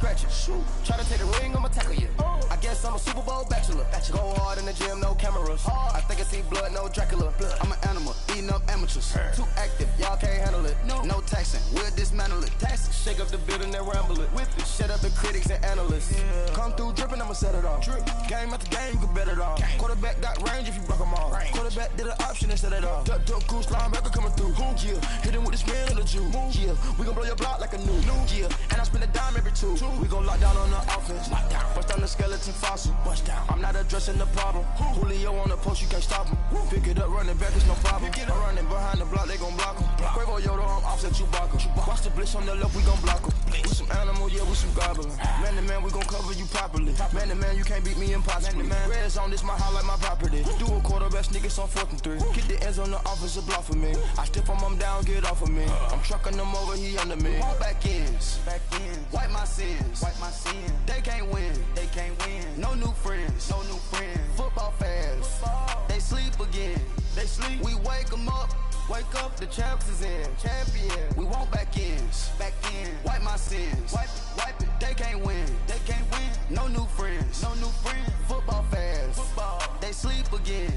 scratching. Try to take the ring, I'ma tackle you. I guess I'm a Super Bowl bachelor. Go hard in the gym, no cameras. I think I see blood, no Dracula. I'm an animal, eating up amateurs. Too active, y'all can't handle it. No taxing, we'll dismantle it. Shake up the building and ramble it. Whip it, shut up the critics and analysts. Come through dripping, I'ma set it off. Game after game, you can bet it off. Quarterback got range if you block them all. Quarterback did an option and set it off. Duck, goose, linebacker coming through. Yeah, hit him with the spin of the Jew. Yeah, we gon' blow your block like a new. Yeah, and I spend a dime every two. We gon' lock down on the offense. Bust on the skeleton fossil. I'm not addressing the problem. Julio on the post, you can't stop him. Pick it up, running back, it's no problem. I'm running behind the block, they gon' block him. Quavo Yoda, I'm offset Chewbacca. Watch the blitz on the left, we gon' block him. We some animal, yeah, we some goblin. Man to man, we gon' cover you properly. Man to man, you can't beat me impossibly. Red zone, this my highlight, my property. Do a quarterback, niggas on 4th and 3. Get the ends on the offensive block for me. I stiff him down, get off of me. I'm trucking them over, he under me. All back ends. Wipe my sins. They can't win. No new friends. Football fans. They sleep again. We wake them up. Wake up, the champs is in. Champion. We want back ends. Wipe my sins. Wipe it. They can't win. No new friends. Football fans. They sleep again.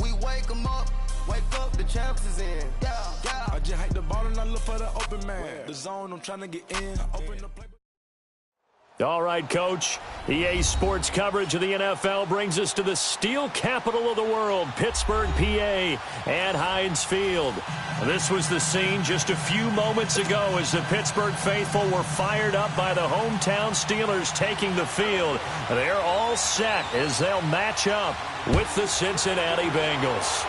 We wake them up. Wake up, the champs is in. Yeah. I just hate the ball and I look for the open man. The zone, I'm trying to get in. Open the play. All right, Coach. EA Sports coverage of the NFL brings us to the steel capital of the world, Pittsburgh, PA, at Heinz Field. This was the scene just a few moments ago as the Pittsburgh faithful were fired up by the hometown Steelers taking the field. They're all set as they'll match up with the Cincinnati Bengals.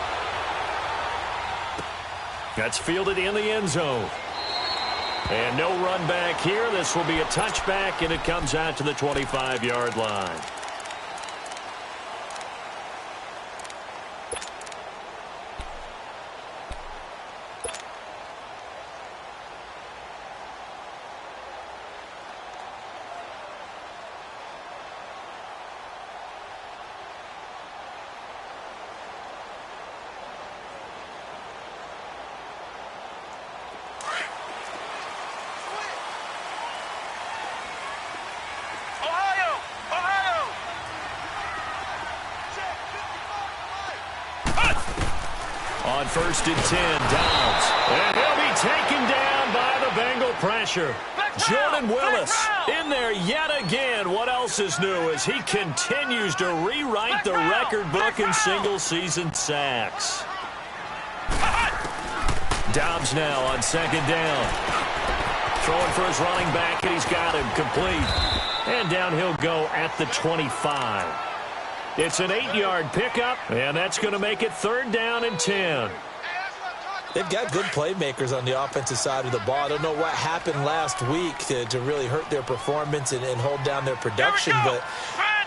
That's fielded in the end zone. And no run back here. This will be a touchback, and it comes out to the 25-yard line. On 1st and 10, Downs. And he'll be taken down by the Bengal pressure. Jordan Willis in there yet again. What else is new as he continues to rewrite the record book in single-season sacks. Dobbs now on 2nd down. Throwing for his running back, and he's got him complete. And down he'll go at the 25. It's an 8-yard pickup, and that's going to make it 3rd down and 10. They've got good playmakers on the offensive side of the ball. I don't know what happened last week to really hurt their performance and hold down their production, but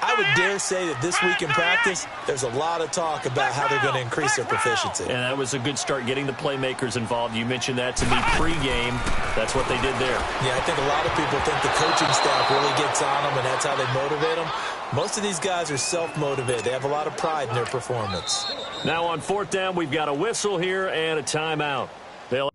I would dare say that this week in practice, there's a lot of talk about how they're going to increase their proficiency. And that was a good start, getting the playmakers involved. You mentioned that to me pregame. That's what they did there. Yeah, I think a lot of people think the coaching staff really gets on them, and that's how they motivate them. Most of these guys are self-motivated. They have a lot of pride in their performance. Now on 4th down, we've got a whistle here and a timeout. They'll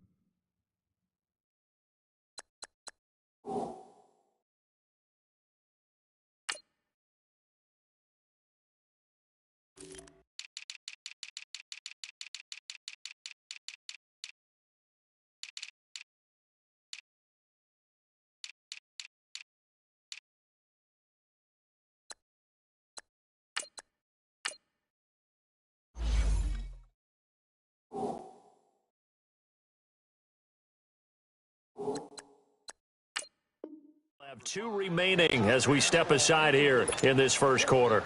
have 2 remaining as we step aside here in this first quarter.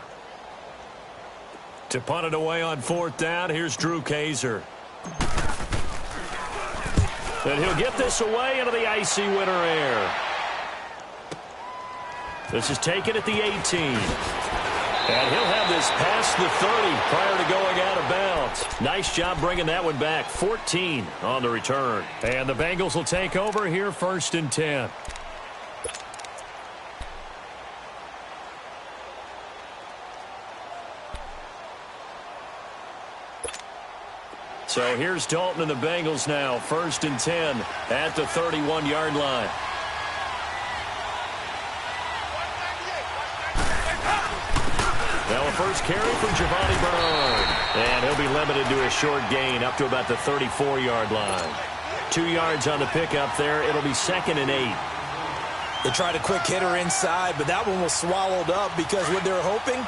To punt it away on 4th down, here's Drew Kaiser. And he'll get this away into the icy winter air. This is taken at the 18. And he'll have this past the 30 prior to going out of bounds. Nice job bringing that one back. 14 on the return. And the Bengals will take over here 1st and 10. So here's Dalton and the Bengals now. 1st and 10 at the 31-yard line. the first carry for Giovanni Bernard. And he'll be limited to a short gain up to about the 34-yard line. 2 yards on the pickup there. It'll be 2nd and 8. They tried a quick hitter inside, but that one was swallowed up because what they're hoping,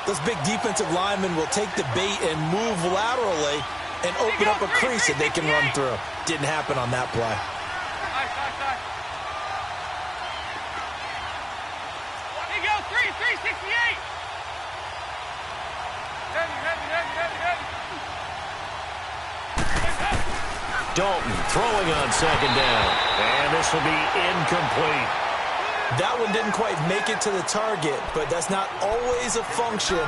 those big defensive linemen will take the bait and move laterally and open up a crease that they can run through. Didn't happen on that play. Here you go, 368. Dalton throwing on 2nd down. And this will be incomplete. That one didn't quite make it to the target, but that's not always a function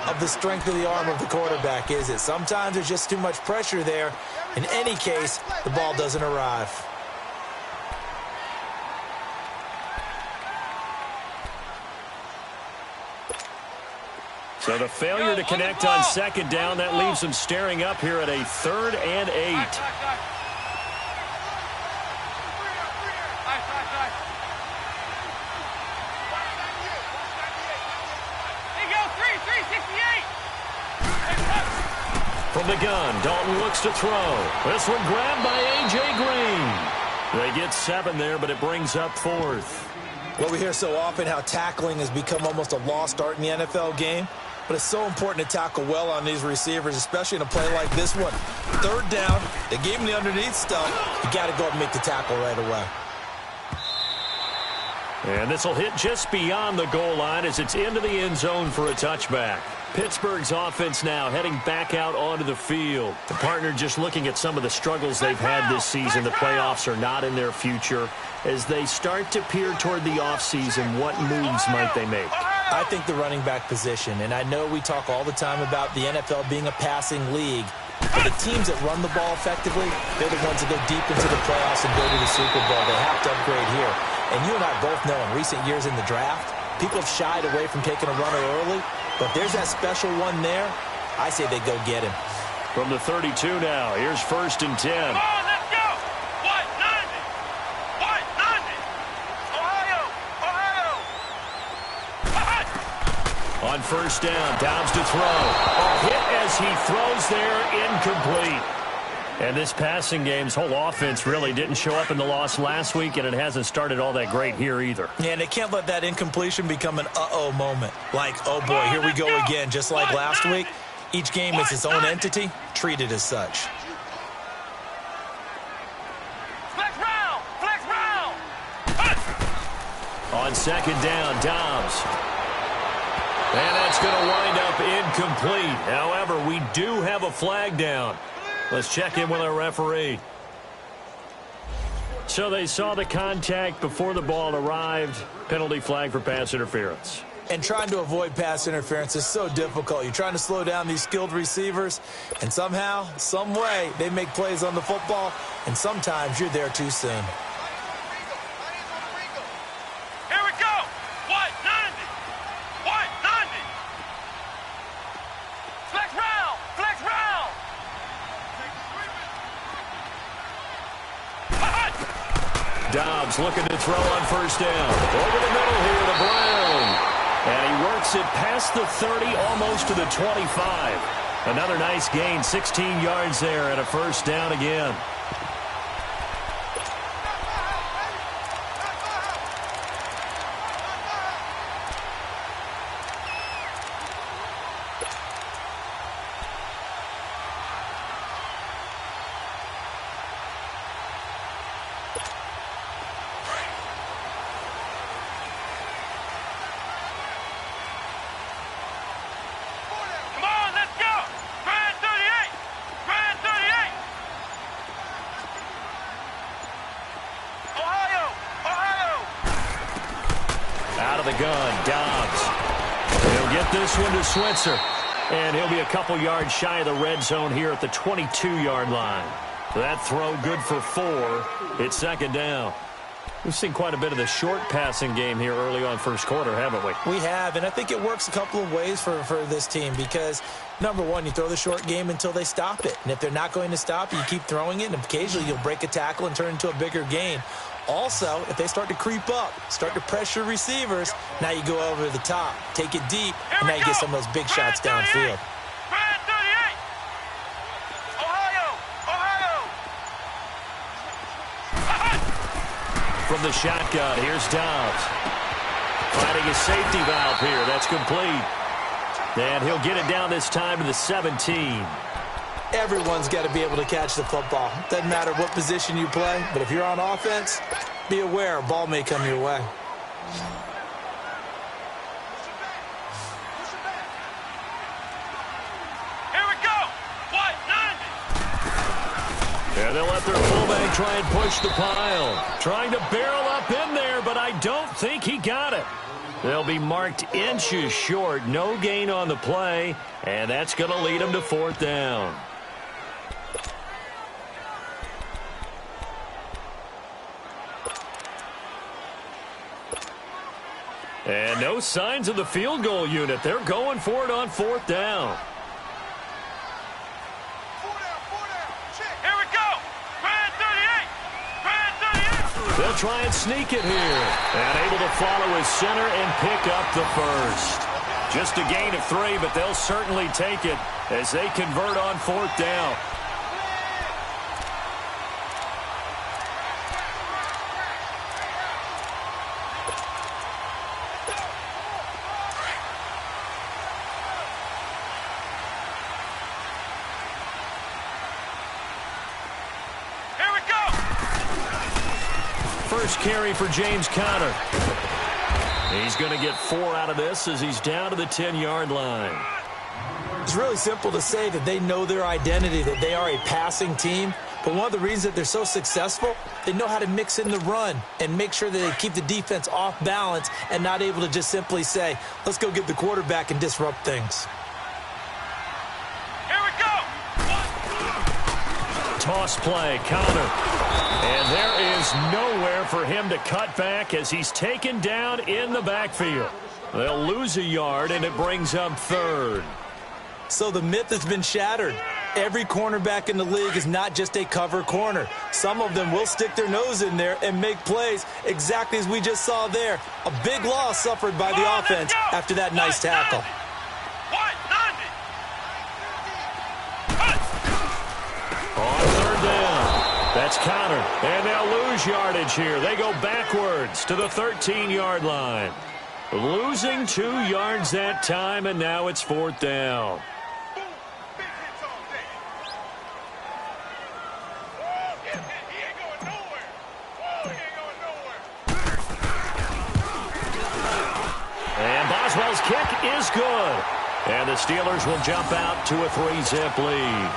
of the strength of the arm of the quarterback, is it? Sometimes there's just too much pressure there. In any case, the ball doesn't arrive. So the failure to connect on 2nd down, that leaves them staring up here at a 3rd and 8. From the gun, Dalton looks to throw. This one grabbed by A.J. Green. They get 7 there, but it brings up 4th. Well, we hear so often how tackling has become almost a lost art in the NFL game, but it's so important to tackle well on these receivers, especially in a play like this one. 3rd down, they gave him the underneath stuff. You got to go up and make the tackle right away. And this will hit just beyond the goal line as it's into the end zone for a touchback. Pittsburgh's offense now heading back out onto the field. The partner just looking at some of the struggles they've had this season. The playoffs are not in their future. As they start to peer toward the offseason, what moves might they make? I think the running back position, and I know we talk all the time about the NFL being a passing league, but the teams that run the ball effectively, they're the ones that go deep into the playoffs and go to the Super Bowl. They have to upgrade here. And you and I both know in recent years in the draft, people have shied away from taking a runner early, but there's that special one there. I say they go get him. From the 32 now, here's 1st and 10. Come on, let's go. 190. 190. Ohio. On 1st down, Dobbs to throw. A hit as he throws there, incomplete. And this passing game's whole offense really didn't show up in the loss last week, and it hasn't started all that great here either. Yeah, and they can't let that incompletion become an uh-oh moment. Like, oh boy, here we go again, just like last week. Each game is its own entity, treated as such. Flex round. Flex round. On 2nd down, Dobbs. And that's going to wind up incomplete. However, we do have a flag down. Let's check in with our referee. So they saw the contact before the ball arrived. Penalty flag for pass interference. And trying to avoid pass interference is so difficult. You're trying to slow down these skilled receivers, and somehow, some way, they make plays on the football, and sometimes you're there too soon. Here we go. 190. 190. Flex round. Flex round. Dobbs looking to throw on 1st down. Over the middle here to Brown. And he works it past the 30, almost to the 25. Another nice gain, 16 yards there, and a 1st down again. The gun, Dobbs. He'll get this one to Switzer. And he'll be a couple yards shy of the red zone here at the 22-yard line. That throw good for 4. It's 2nd down. We've seen quite a bit of the short passing game here early on first quarter, haven't we? We have, and I think it works a couple of ways for this team because, number one, you throw the short game until they stop it. And if they're not going to stop it, you keep throwing it, and occasionally you'll break a tackle and turn into a bigger gain. Also, if they start to creep up, start to pressure receivers, now you go over the top, take it deep, and now you get some of those big shots downfield. From the shotgun, here's Dobbs. Finding a safety valve here. That's complete. And he'll get it down this time to the 17. Everyone's got to be able to catch the football. Doesn't matter what position you play, but if you're on offense, be aware a ball may come your way. Here we go. What? 90. And they'll let their fullback try and push the pile. Trying to barrel up in there, but I don't think he got it. They'll be marked inches short. No gain on the play, and that's going to lead them to 4th down. And no signs of the field goal unit. They're going for it on 4th down. Here we go. Brand 38. Brand 38. They'll try and sneak it here. And able to follow his center and pick up the first. Just a gain of 3, but they'll certainly take it as they convert on 4th down. First carry for James Conner. He's going to get 4 out of this as he's down to the 10-yard line. It's really simple to say that they know their identity, that they are a passing team. But one of the reasons that they're so successful, they know how to mix in the run and make sure that they keep the defense off balance and not able to just simply say, let's go get the quarterback and disrupt things. Here we go. Toss play, Conner. And there is nowhere for him to cut back as he's taken down in the backfield. They'll lose a yard, and it brings up 3rd. So the myth has been shattered. Every cornerback in the league is not just a cover corner. Some of them will stick their nose in there and make plays exactly as we just saw there. A big loss suffered by the offense after that nice tackle. On 3rd down. That's Conner, and they'll lose yardage here. They go backwards to the 13-yard line. Losing 2 yards that time, and now it's 4th down. And Boswell's kick is good. And the Steelers will jump out to a 3-zip lead.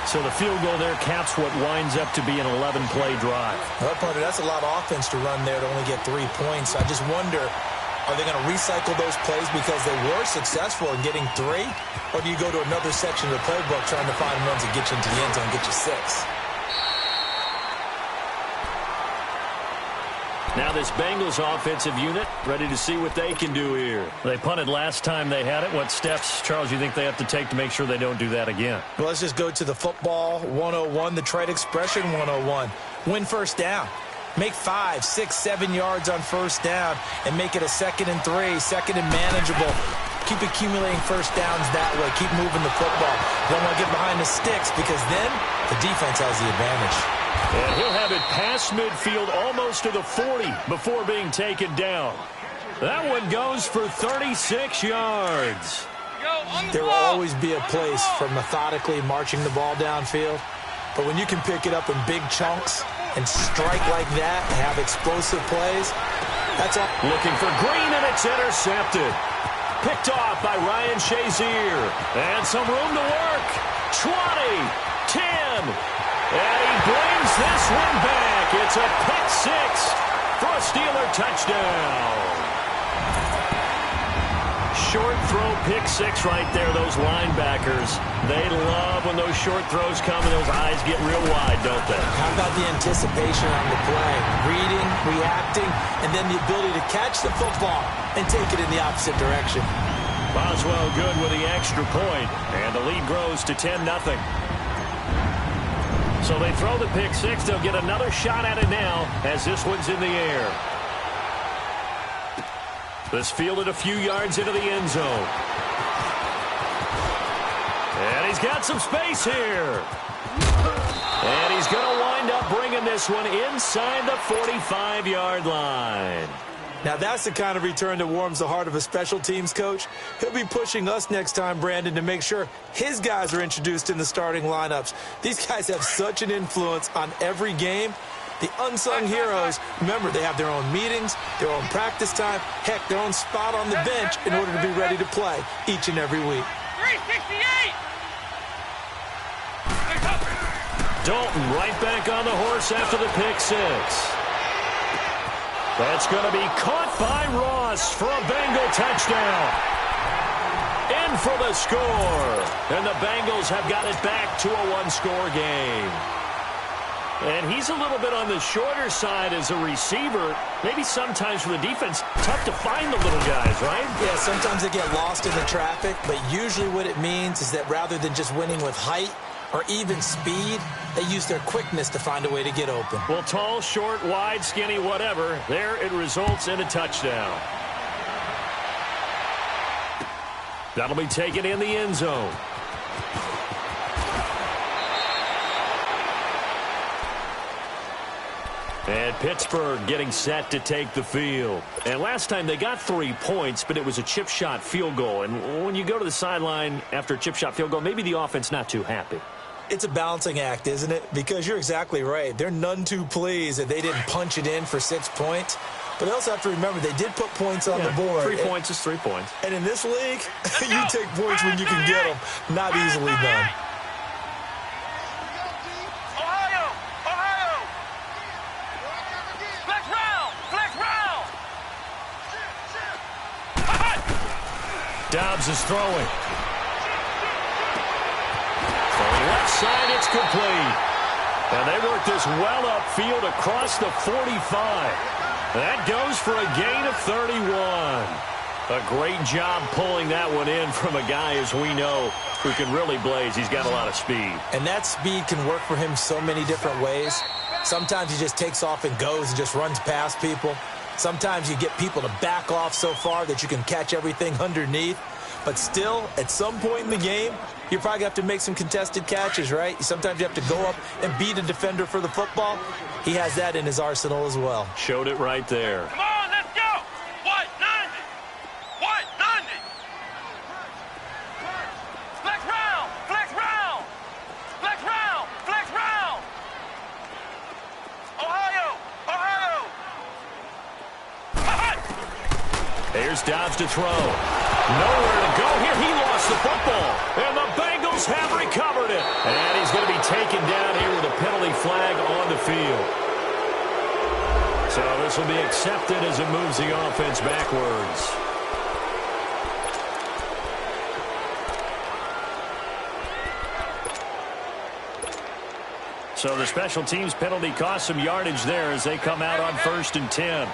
So the field goal there caps what winds up to be an 11-play drive. Well, partner, that's a lot of offense to run there to only get 3 points. I just wonder, are they going to recycle those plays because they were successful in getting 3? Or do you go to another section of the playbook trying to find runs that get you into the end zone and get you 6? Now this Bengals offensive unit ready to see what they can do here. They punted last time they had it. What steps, Charles, you think they have to take to make sure they don't do that again? Well, let's just go to the football 101, the trade expression 101. Win first down. Make 5, 6, 7 yards on first down and make it a 2nd and 3, 2nd and manageable. Keep accumulating first downs that way. Keep moving the football. Don't want to get behind the sticks because then the defense has the advantage. And he'll have it past midfield almost to the 40 before being taken down. That one goes for 36 yards. There will always be a place for methodically marching the ball downfield. But when you can pick it up in big chunks and strike like that and have explosive plays, that's all. Looking for Green, and it's intercepted. Picked off by Ryan Shazier. And some room to work. 20, 10. And he brings this one back. It's a pick 6 for a Steeler touchdown. Short throw pick 6 right there. Those linebackers, they love when those short throws come and those eyes get real wide, don't they? How about the anticipation on the play? Reading, reacting, and then the ability to catch the football and take it in the opposite direction. Boswell good with the extra point, and the lead grows to 10-0. So they throw the pick six. They'll get another shot at it now as this one's in the air. This fielded a few yards into the end zone. And he's got some space here. And he's going to wind up bringing this one inside the 45-yard line. Now, that's the kind of return that warms the heart of a special teams coach. He'll be pushing us next time, Brandon, to make sure his guys are introduced in the starting lineups. These guys have such an influence on every game. The unsung heroes, remember, they have their own meetings, their own practice time, heck, their own spot on the bench in order to be ready to play each and every week. 368! Dalton right back on the horse after the pick six. That's going to be caught by Ross for a Bengal touchdown. In for the score. And the Bengals have got it back to a one-score game. And he's a little bit on the shorter side as a receiver. Maybe sometimes for the defense, tough to find the little guys, right? Yeah, sometimes they get lost in the traffic, but usually what it means is that rather than just winning with height or even speed, they use their quickness to find a way to get open. Well, tall, short, wide, skinny, whatever, there it results in a touchdown. That'll be taken in the end zone. And Pittsburgh getting set to take the field. And last time they got 3 points, but it was a chip shot field goal. And when you go to the sideline after a chip shot field goal, maybe the offense not too happy. It's a balancing act, isn't it? Because you're exactly right. They're none too pleased that they didn't punch it in for 6 points. But they also have to remember they did put points on the board. 3 points is 3 points. And in this league, you take points when you can get them. Not easily done. Dobbs is throwing. For the left side, it's complete. And they work this well upfield across the 45. That goes for a gain of 31. A great job pulling that one in from a guy, as we know, who can really blaze. He's got a lot of speed. And that speed can work for him so many different ways. Sometimes he just takes off and goes and just runs past people. Sometimes you get people to back off so far that you can catch everything underneath. But still, at some point in the game, you probably have to make some contested catches, right? Sometimes you have to go up and beat a defender for the football. He has that in his arsenal as well. Showed it right there. Come on, let's go! What? 90! What? 90! Flex round! Flex round! Flex round! Flex round! Ohio! Ohio! Here's Dobbs to throw. Nowhere to go here. He lost the football. And the Bengals have recovered it. And he's going to be taken down here with a penalty flag on the field. So this will be accepted as it moves the offense backwards. So the special teams penalty cost some yardage there as they come out on 1st and 10.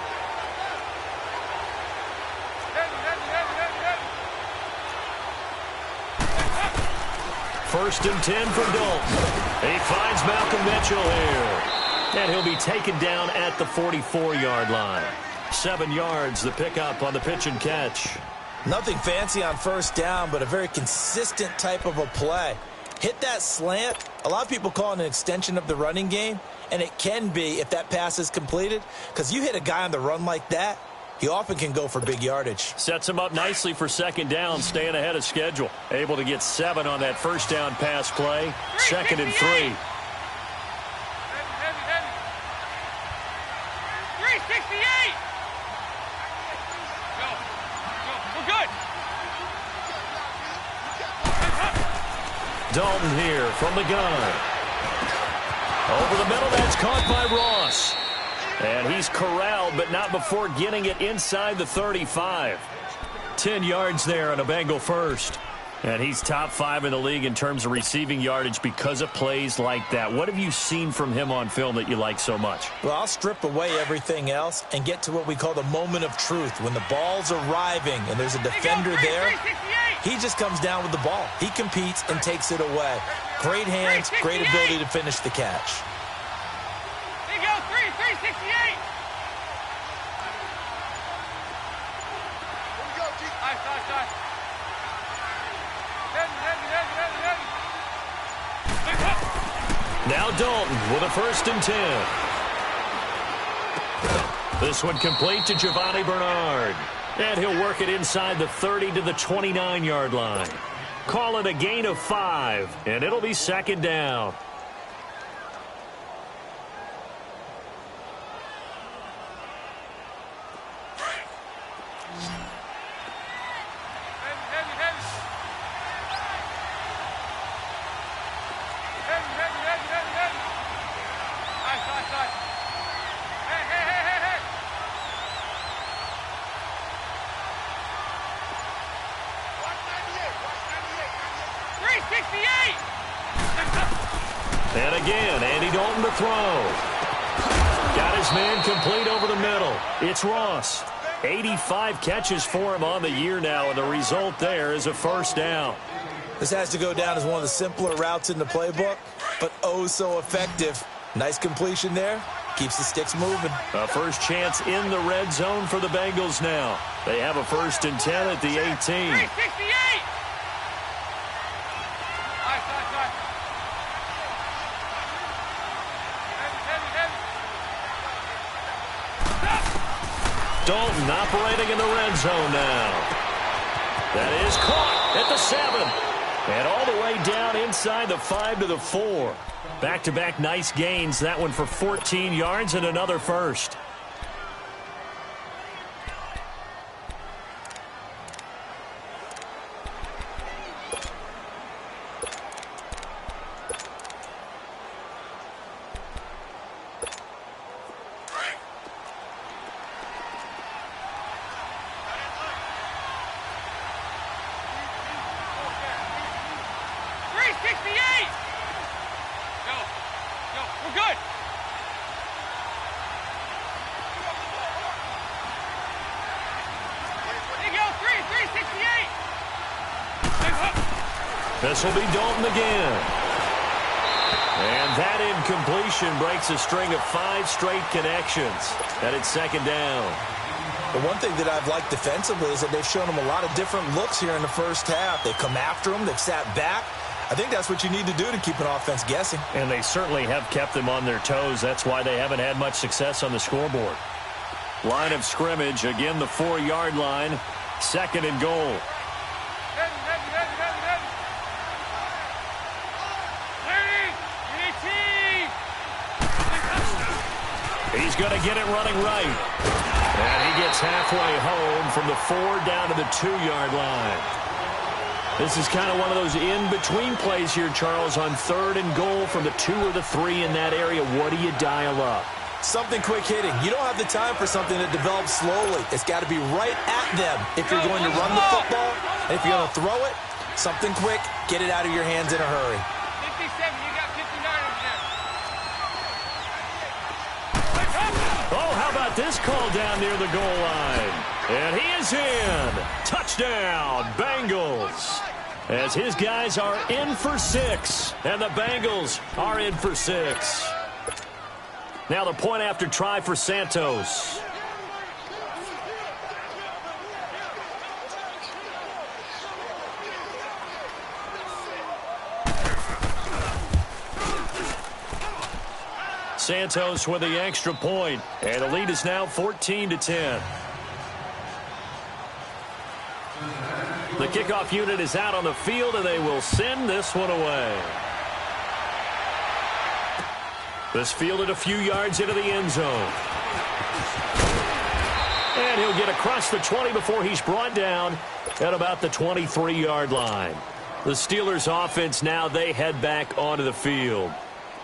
First and 10 for Dalton. He finds Malcolm Mitchell here. And he'll be taken down at the 44-yard line. 7 yards, the pickup on the pitch and catch. Nothing fancy on first down, but a very consistent type of a play. Hit that slant. A lot of people call it an extension of the running game, and it can be if that pass is completed, because you hit a guy on the run like that, he often can go for big yardage. Sets him up nicely for second down, staying ahead of schedule. Able to get 7 on that first down pass play. 2nd and 3. 368! Go. We're good. Dalton here from the gun. Over the middle, that's caught by Ross. And he's corralled, but not before getting it inside the 35. 10 yards there on a Bengal first. And he's top 5 in the league in terms of receiving yardage because of plays like that. What have you seen from him on film that you like so much? Well, I'll strip away everything else and get to what we call the moment of truth. When the ball's arriving and there's a defender there, he just comes down with the ball. He competes and takes it away. Great hands, great ability to finish the catch. There you go, 368. Now Dalton with a 1st and 10. This one complete to Giovanni Bernard. And he'll work it inside the 30 to the 29-yard line. Call it a gain of 5, and it'll be 2nd down. And again, Andy Dalton to throw. Got his man complete over the middle. It's Ross. 85 catches for him on the year now, and the result there is a 1st down. This has to go down as one of the simpler routes in the playbook, but oh so effective. Nice completion there. Keeps the sticks moving. A first chance in the red zone for the Bengals now. They have a 1st and 10 at the 18. 368. Dalton operating in the red zone now. That is caught at the 7. And all the way down inside the 5 to the 4. Back-to-back nice gains. That one for 14 yards and another 1st. This will be Dalton again. And that incompletion breaks a string of 5 straight connections. And it's 2nd down. The one thing that I've liked defensively is that they've shown him a lot of different looks here in the first half. They've come after him. They've sat back. I think that's what you need to do to keep an offense guessing. And they certainly have kept them on their toes. That's why they haven't had much success on the scoreboard. Line of scrimmage, again the 4-yard line. 2nd and goal. He's going to get it running right. And he gets halfway home from the 4 down to the 2-yard line. This is kind of one of those in-between plays here, Charles, on 3rd and goal from the 2 or the 3 in that area. What do you dial up? Something quick hitting. You don't have the time for something that develops slowly. It's got to be right at them if you're going to run the football. And if you're going to throw it, something quick, get it out of your hands in a hurry. 57, you got 59 over there. Oh, how about this call down near the goal line? And he is in. Touchdown, Bengals. As his guys are in for 6. And the Bengals are in for 6. Now the point after try for Santos. Santos with the extra point, and the lead is now 14-10. The kickoff unit is out on the field, and they will send this one away. This fielded a few yards into the end zone. And he'll get across the 20 before he's brought down at about the 23-yard line. The Steelers' offense now, they head back onto the field.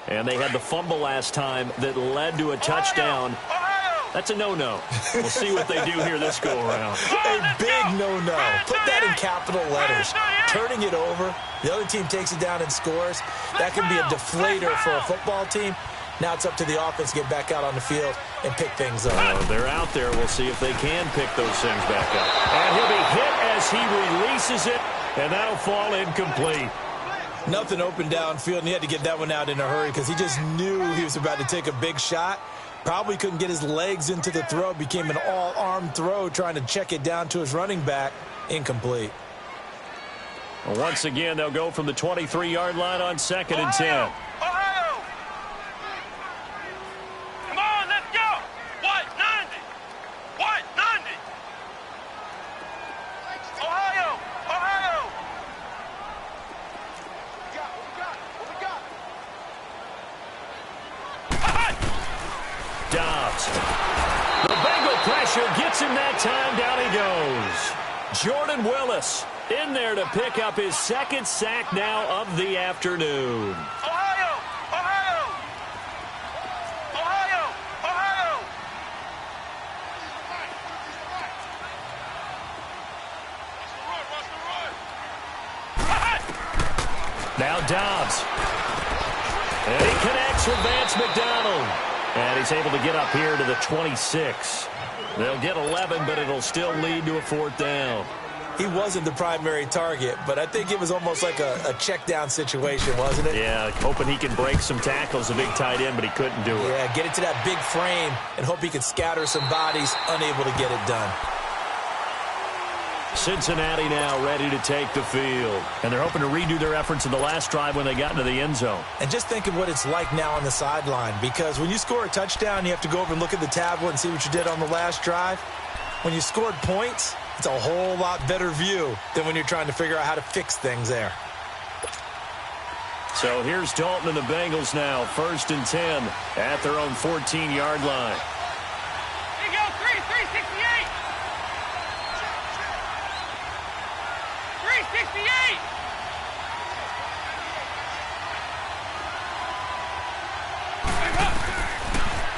And they had the fumble last time that led to a touchdown. That's a no-no. We'll see what they do here this go-around. A big no-no. Put that in capital letters. Turning it over, the other team takes it down and scores. That can be a deflator for a football team. Now it's up to the offense to get back out on the field and pick things up. They're out there. We'll see if they can pick those things back up. And he'll be hit as he releases it, and that'll fall incomplete. Nothing open downfield, and he had to get that one out in a hurry because he just knew he was about to take a big shot. Probably couldn't get his legs into the throw. Became an all-arm throw trying to check it down to his running back. Incomplete. Well, once again, they'll go from the 23-yard line on 2nd and 10. Ohio! Come on, let's go! White 90! White 90! Ohio! Ohio! What we got? Dobbs. The Bengal pressure gets him that time. Down he goes. Jordan Willis in there to pick up his 2nd sack now of the afternoon. Ohio! Ohio! Ohio! Ohio! Now Dobbs. And he connects with Vance McDonald. And he's able to get up here to the 26. They'll get 11, but it'll still lead to a 4th down. He wasn't the primary target, but I think it was almost like a check down situation, wasn't it? Yeah, hoping he can break some tackles, a big tight end, but he couldn't do it. Yeah, get it to that big frame and hope he can scatter some bodies, unable to get it done. Cincinnati now ready to take the field. And they're hoping to redo their efforts in the last drive when they got into the end zone. And just think of what it's like now on the sideline, because when you score a touchdown, you have to go over and look at the tablet and see what you did on the last drive. When you scored points, it's a whole lot better view than when you're trying to figure out how to fix things there. So here's Dalton and the Bengals now, 1st and 10 at their own 14-yard line. Here you go, 368! 368!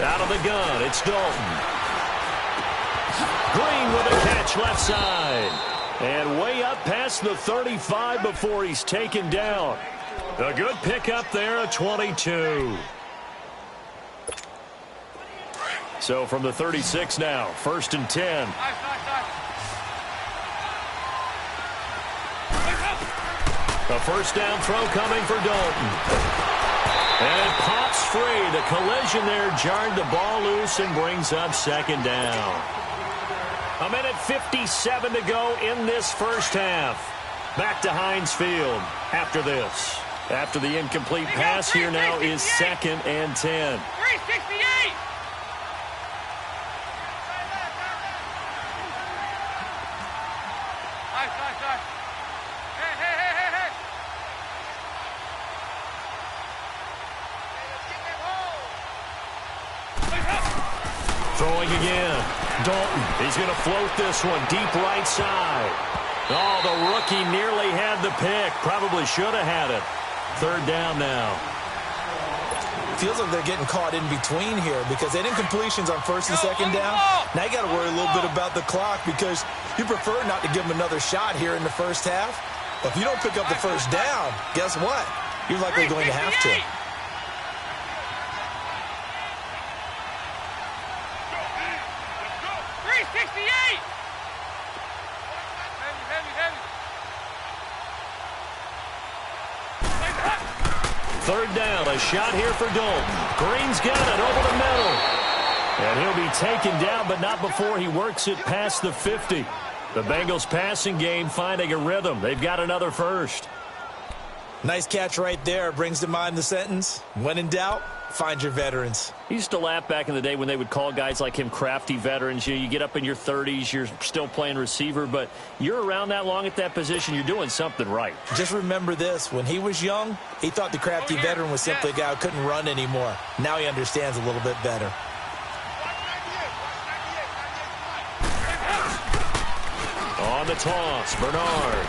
Out of the gun, it's Dalton. Green with a catch left side. And way up past the 35 before he's taken down. A good pickup there at 22. So from the 36 now, 1st and 10. A 1st down throw coming for Dalton. And it pops free. The collision there jarred the ball loose and brings up 2nd down. 1:57 to go in this first half. Back to Heinz Field after this. After the incomplete pass, here now is 2nd and 10. 368! Hey. Throwing again. Dalton, he's going to float this one deep right side. Oh, the rookie nearly had the pick. Probably should have had it. 3rd down now. Feels like they're getting caught in between here because they didn't completions on 1st and 2nd down. Now you got to worry a little bit about the clock because you prefer not to give them another shot here in the first half. But if you don't pick up the 1st down, guess what? You're likely going to have to. 368! Heavy. 3rd down, a shot here for Dalton. Green's got it over the middle. And he'll be taken down, but not before he works it past the 50. The Bengals passing game finding a rhythm. They've got another 1st. Nice catch right there. Brings to mind the sentence, when in doubt, find your veterans. He used to laugh back in the day when they would call guys like him crafty veterans. You get up in your 30s, you're still playing receiver, but you're around that long at that position, you're doing something right. Just remember this. When he was young, he thought the crafty veteran was simply a guy who couldn't run anymore. Now he understands a little bit better. On the toss, Bernard.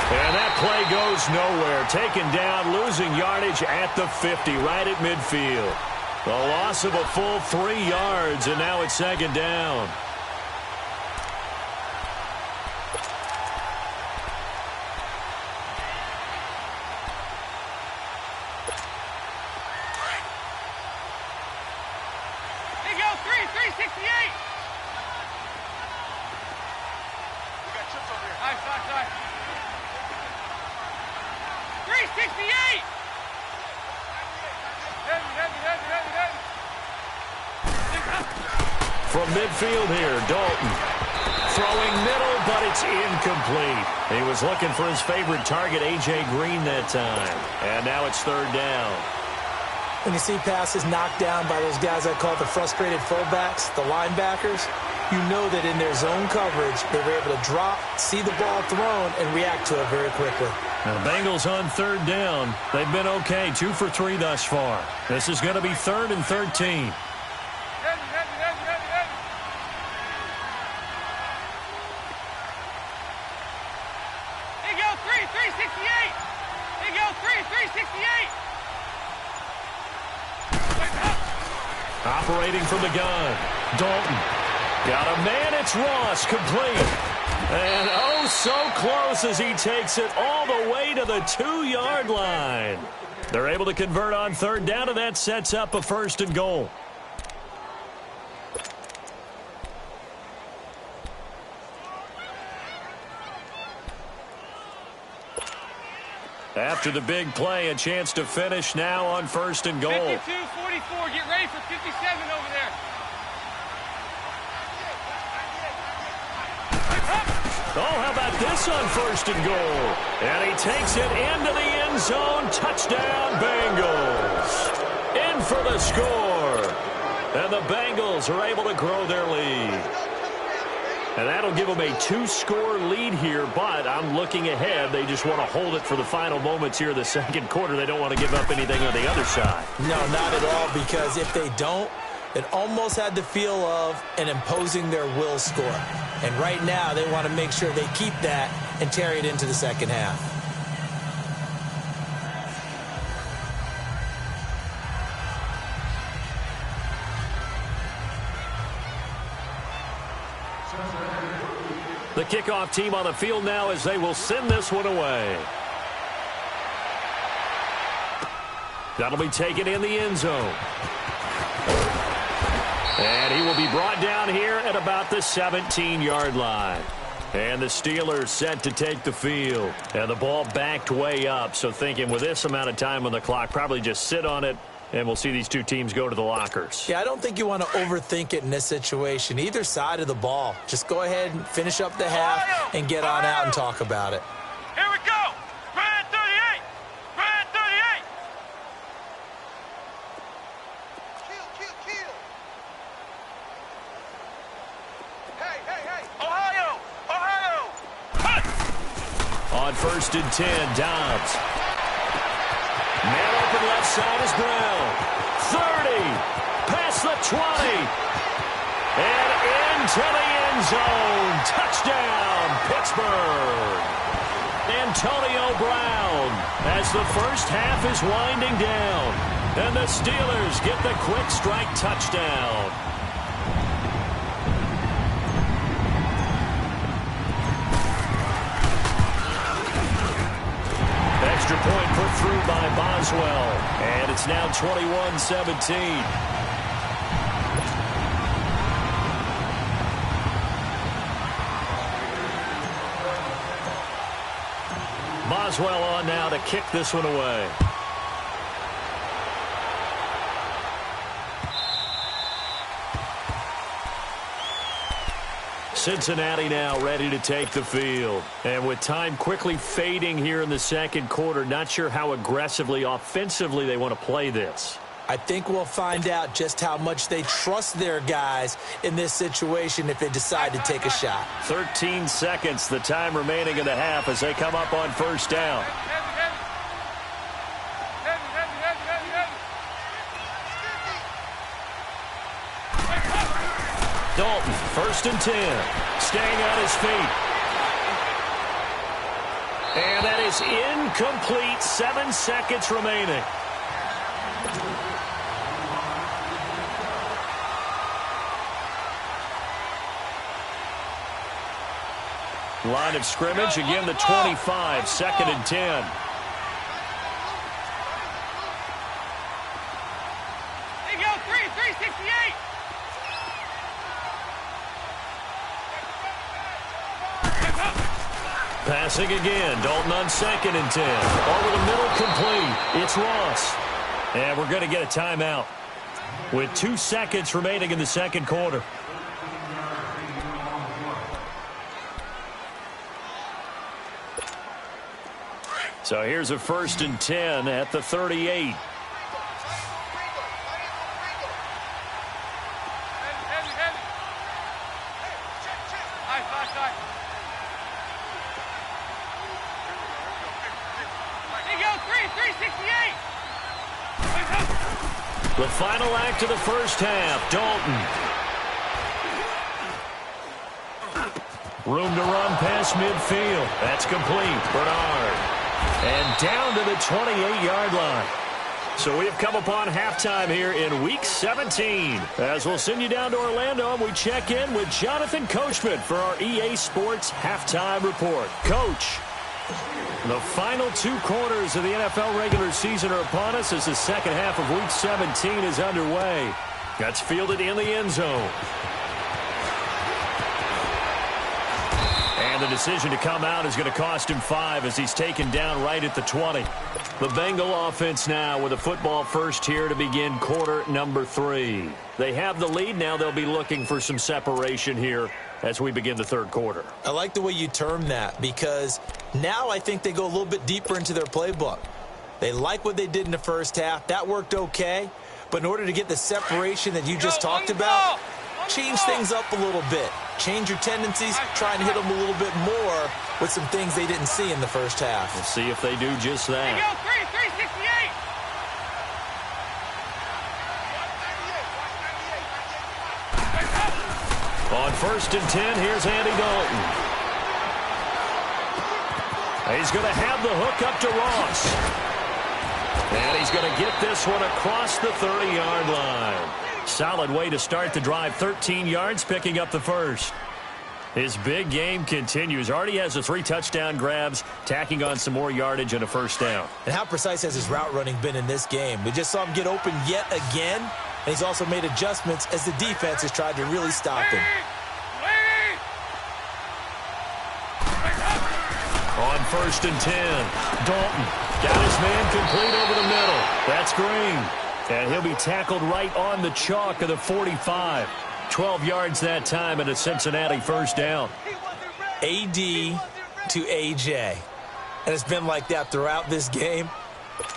And that play goes nowhere. Taken down, losing yardage at the 50, right at midfield. The loss of a full 3 yards, and now it's 2nd down. Here you go, 368! We got chips over here. Nice. 368. From midfield here, Dalton. Throwing middle, but it's incomplete. He was looking for his favorite target, A.J. Green, that time. And now it's third down. When you see passes knocked down by those guys I call the frustrated fullbacks, the linebackers, you know that in their zone coverage, they were able to drop, see the ball thrown, and react to it very quickly. Now, the Bengals on third down. They've been okay, 2 for 3 thus far. This is going to be 3rd and 13. Operating from the gun, Dalton. Got a man, it's Ross, complete. And oh, so close as he takes it all the way to the 2-yard line. They're able to convert on third down, and that sets up a 1st and goal. After the big play, a chance to finish now on 1st and goal. 52-44, get ready for 57 over there. Oh, how about this on 1st and goal? And he takes it into the end zone. Touchdown, Bengals. In for the score. And the Bengals are able to grow their lead. And that'll give them a 2-score lead here, but I'm looking ahead. They just want to hold it for the final moments here of the second quarter. They don't want to give up anything on the other side. No, not at all, because if they don't, it almost had the feel of an imposing their will score. And right now, they want to make sure they keep that and carry it into the second half. The kickoff team on the field now as they will send this one away. That'll be taken in the end zone. And he will be brought down here at about the 17-yard line. And the Steelers set to take the field. And the ball backed way up, so thinking with this amount of time on the clock, probably just sit on it, and we'll see these two teams go to the lockers. Yeah, I don't think you want to overthink it in this situation. Either side of the ball. Just go ahead and finish up the half and get on out and talk about it. Here we go. Brand 38. Brand 38. Kill. Hey. Ohio. On 1st and 10, Dobbs. Man open left side is Brown. 30. Past the 20. And into the end zone. Touchdown, Pittsburgh. Antonio Brown as the first half is winding down. And the Steelers get the quick strike touchdown. Extra point put through by Boswell. And it's now 21-17. Boswell on now to kick this one away. Cincinnati now ready to take the field. And with time quickly fading here in the second quarter, not sure how aggressively, offensively they want to play this. I think we'll find out just how much they trust their guys in this situation if they decide to take a shot. 13 seconds, the time remaining in the half as they come up on first down. Dalton, 1st and 10, staying on his feet. And that is incomplete, 7 seconds remaining. Line of scrimmage, again the 25, 2nd and 10. They go 368. Passing again. Dalton on 2nd and 10. Over the middle, complete. It's Ross. And we're going to get a timeout with 2 seconds remaining in the second quarter. So here's a 1st and 10 at the 38. The final act of the first half, Dalton. Room to run past midfield. That's complete. Bernard. And down to the 28-yard line. So we have come upon halftime here in Week 17. As we'll send you down to Orlando, and we check in with Jonathan Coachman for our EA Sports Halftime Report. Coach, the final 2 quarters of the NFL regular season are upon us as the second half of Week 17 is underway. That's fielded in the end zone. And the decision to come out is going to cost him 5 as he's taken down right at the 20. The Bengal offense now with a football first here to begin quarter number 3. They have the lead now. They'll be looking for some separation here as we begin the third quarter. I like the way you term that because now I think they go a little bit deeper into their playbook. They like what they did in the first half. That worked okay. But in order to get the separation that you just talked about, change things up a little bit. Change your tendencies, try and hit them a little bit more with some things they didn't see in the first half. We'll see if they do just that. On 1st and 10, here's Andy Dalton. He's going to have the hook up to Ross. And he's going to get this one across the 30-yard line. Solid way to start the drive. 13 yards, picking up the first. His big game continues. Already has the 3 touchdown grabs, tacking on some more yardage and a first down. And how precise has his route running been in this game? We just saw him get open yet again, and he's also made adjustments as the defense has tried to really stop him. On 1st and 10, Dalton got his man complete over the middle. That's Green. And he'll be tackled right on the chalk of the 45. 12 yards that time and a Cincinnati first down. AD to AJ. And it's been like that throughout this game.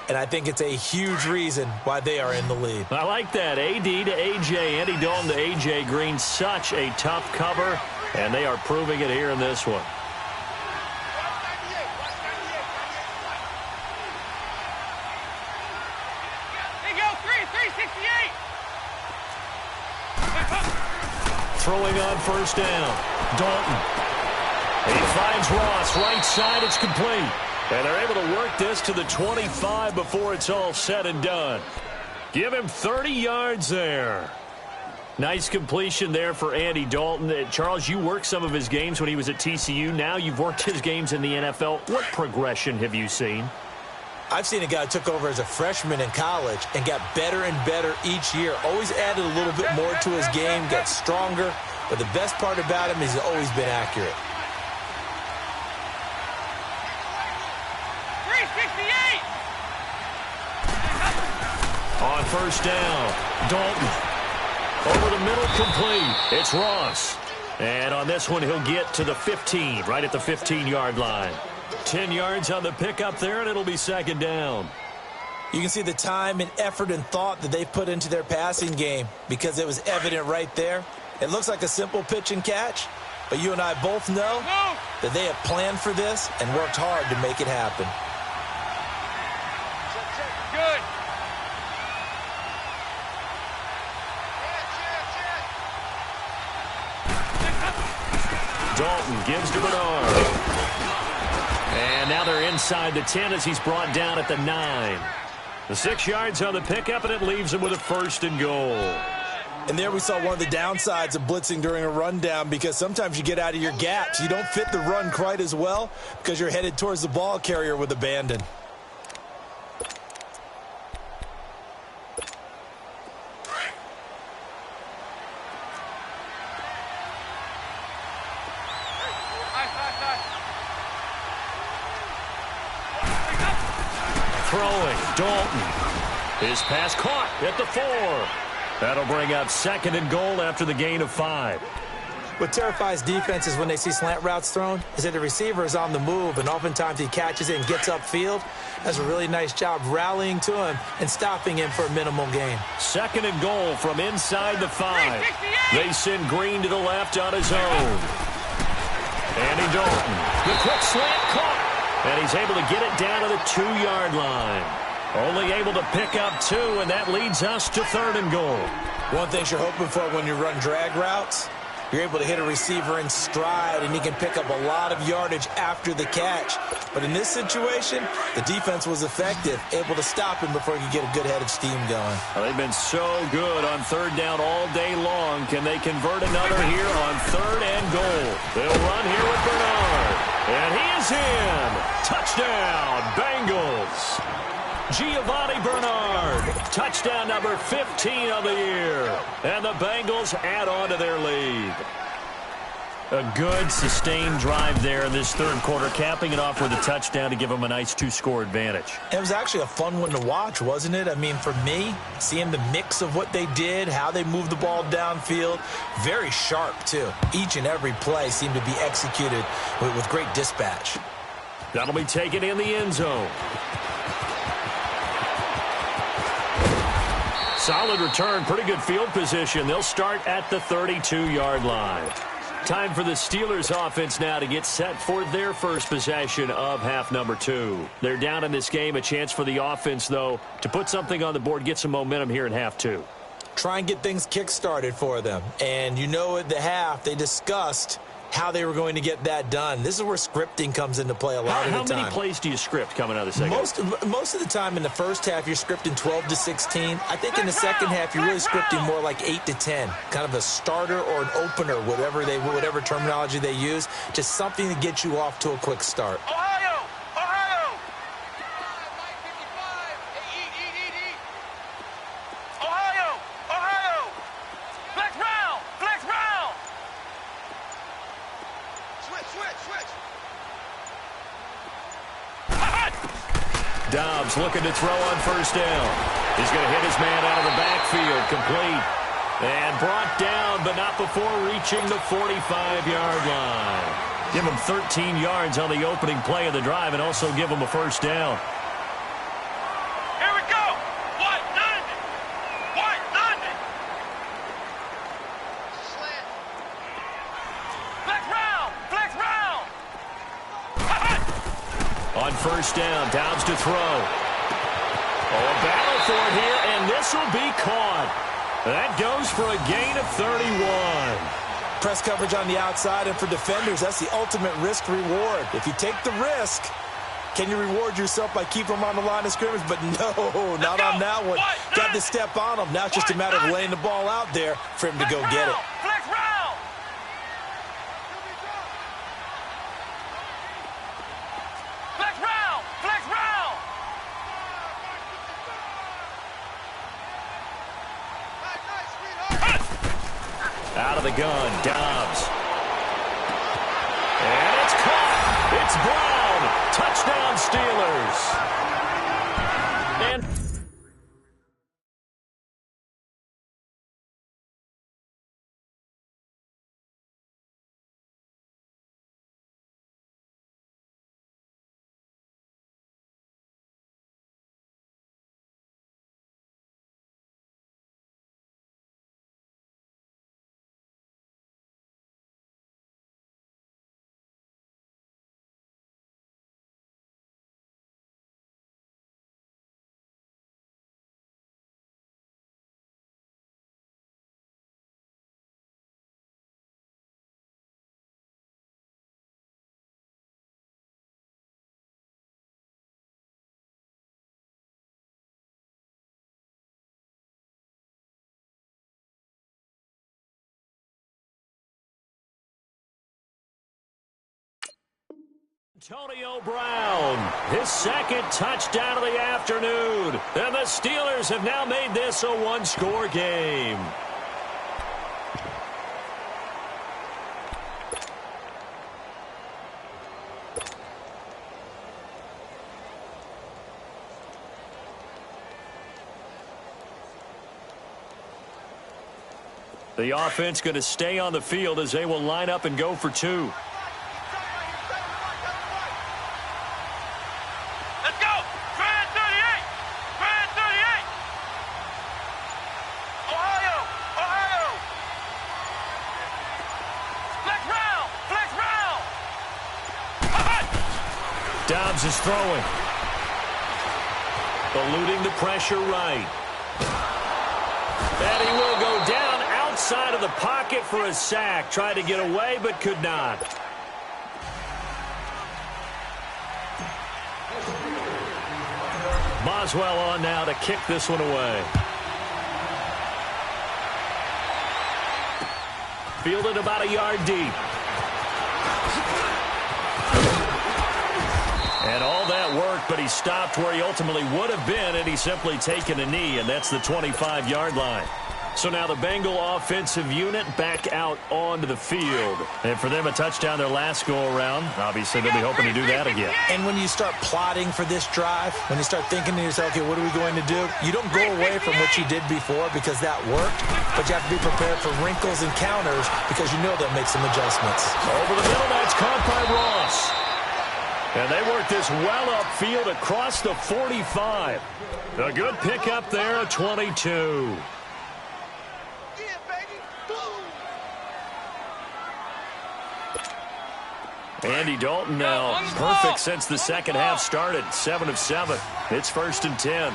And I think it's a huge reason why they are in the lead. I like that. AD to AJ. Andy Dalton to AJ Green. Such a tough cover. And they are proving it here in this one. Throwing on first down. Dalton. He finds Ross. Right side. It's complete. And they're able to work this to the 25 before it's all said and done. Give him 30 yards there. Nice completion there for Andy Dalton. Charles, you worked some of his games when he was at TCU. Now you've worked his games in the NFL. What progression have you seen? I've seen a guy who took over as a freshman in college and got better and better each year. Always added a little bit more to his game, got stronger. But the best part about him is he's always been accurate. 368. On first down, Dalton. Over the middle, complete. It's Ross. And on this one, he'll get to the 15, right at the 15-yard line. 10 yards on the pickup there, and it'll be second down. You can see the time and effort and thought that they put into their passing game because it was evident right there. It looks like a simple pitch and catch, but you and I both know that they have planned for this and worked hard to make it happen. Good. Dalton gives to Bernard. And now they're inside the 10 as he's brought down at the 9. The 6 yards on the pickup, and it leaves him with a first and goal. And there we saw one of the downsides of blitzing during a rundown because sometimes you get out of your gaps. You don't fit the run quite as well because you're headed towards the ball carrier with abandon. throwing. Dalton. His pass caught at the 4. That'll bring up 2nd and goal after the gain of 5. What terrifies defenses when they see slant routes thrown is that the receiver is on the move, and oftentimes he catches it and gets upfield. That's a really nice job rallying to him and stopping him for a minimal gain. 2nd and goal from inside the 5. They send Green to the left on his own. Andy Dalton. The quick slant caught. And he's able to get it down to the 2-yard line. Only able to pick up 2, and that leads us to 3rd and goal. One thing you're hoping for when you run drag routes, you're able to hit a receiver in stride, and he can pick up a lot of yardage after the catch. But in this situation, the defense was effective, able to stop him before he could get a good head of steam going. Well, they've been so good on 3rd down all day long. Can they convert another here on 3rd and goal? They'll run here with Bernard. And he is in. Touchdown, Bengals. Giovanni Bernard, touchdown number 15 of the year. And the Bengals add on to their lead. A good, sustained drive there in this 3rd quarter, capping it off with a touchdown to give them a nice 2-score advantage. It was actually a fun one to watch, wasn't it? I mean, for me, seeing the mix of what they did, how they moved the ball downfield, very sharp, too. Each and every play seemed to be executed with great dispatch. That'll be taken in the end zone. Solid return, pretty good field position. They'll start at the 32-yard line. Time for the Steelers offense now to get set for their first possession of half number 2. They're down in this game. A chance for the offense, though, to put something on the board, get some momentum here in half 2. Try and get things kick-started for them. And you know at the half, they discussed how they were going to get that done. This is where scripting comes into play a lot of the time. How many plays do you script coming out of the second? Most of the time in the first half, you're scripting 12 to 16. I think in the second half, you're really scripting more like 8 to 10. Kind of a starter or an opener, whatever terminology they use. Just something to get you off to a quick start. Ohio! Ohio! Ohio! Ohio! Flex round! Flex round! Switch! Dobbs looking to throw on 1st down. He's going to hit his man out of the backfield, complete. And brought down, but not before reaching the 45-yard line. Give him 13 yards on the opening play of the drive and also give him a 1st down. Here we go! White London! White London! Slant! Flex round! Flex round! On 1st down, Dobbs to throw. Oh, a battle for it here, and this will be caught. That goes for a gain of 31. Press coverage on the outside, and for defenders, that's the ultimate risk-reward. If you take the risk, can you reward yourself by keeping them on the line of scrimmage? But no, not on that one. Got to step on them. Now it's just a matter of laying the ball out there for him to go get it. Flex round! Flex round! Flex round! Out of the gun, Dobbs. And it's caught. It's Brown. Touchdown, Steelers. And Antonio Brown, his 2nd touchdown of the afternoon. And the Steelers have now made this a 1-score game. The offense going to stay on the field as they will line up and go for two. Let's go! Grand 38! Grand 38! Ohio! Ohio! Flex round! Flex round! Dobbs is throwing. Eluding the pressure right. And he will go down outside of the pocket for a sack. Tried to get away, but could not. Boswell on now to kick this one away. Fielded about a yard deep. And all that work, but he stopped where he ultimately would have been, and he's simply taken a knee, and that's the 25-yard line. So now the Bengal offensive unit back out onto the field. And for them, a touchdown their last go-around. Obviously, they'll be hoping to do that again. And when you start plotting for this drive, when you start thinking to yourself, okay, what are we going to do? You don't go away from what you did before because that worked, but you have to be prepared for wrinkles and counters because you know they'll make some adjustments. Over the middle, that's caught by Ross. And they work this well upfield across the 45. A good pickup there at 22. Andy Dalton now perfect since the second half started. 7 of 7. It's 1st and 10.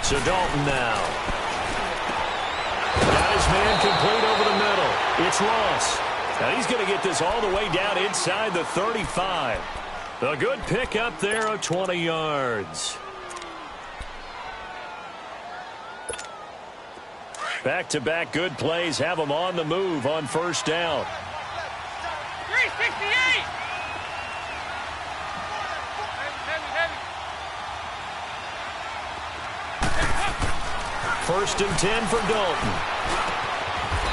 So Dalton now. Got his man complete over the middle. It's Ross. Now he's going to get this all the way down inside the 35. A good pickup there of 20 yards. Back-to-back good plays have them on the move on first down. 368! First and 10 for Dalton.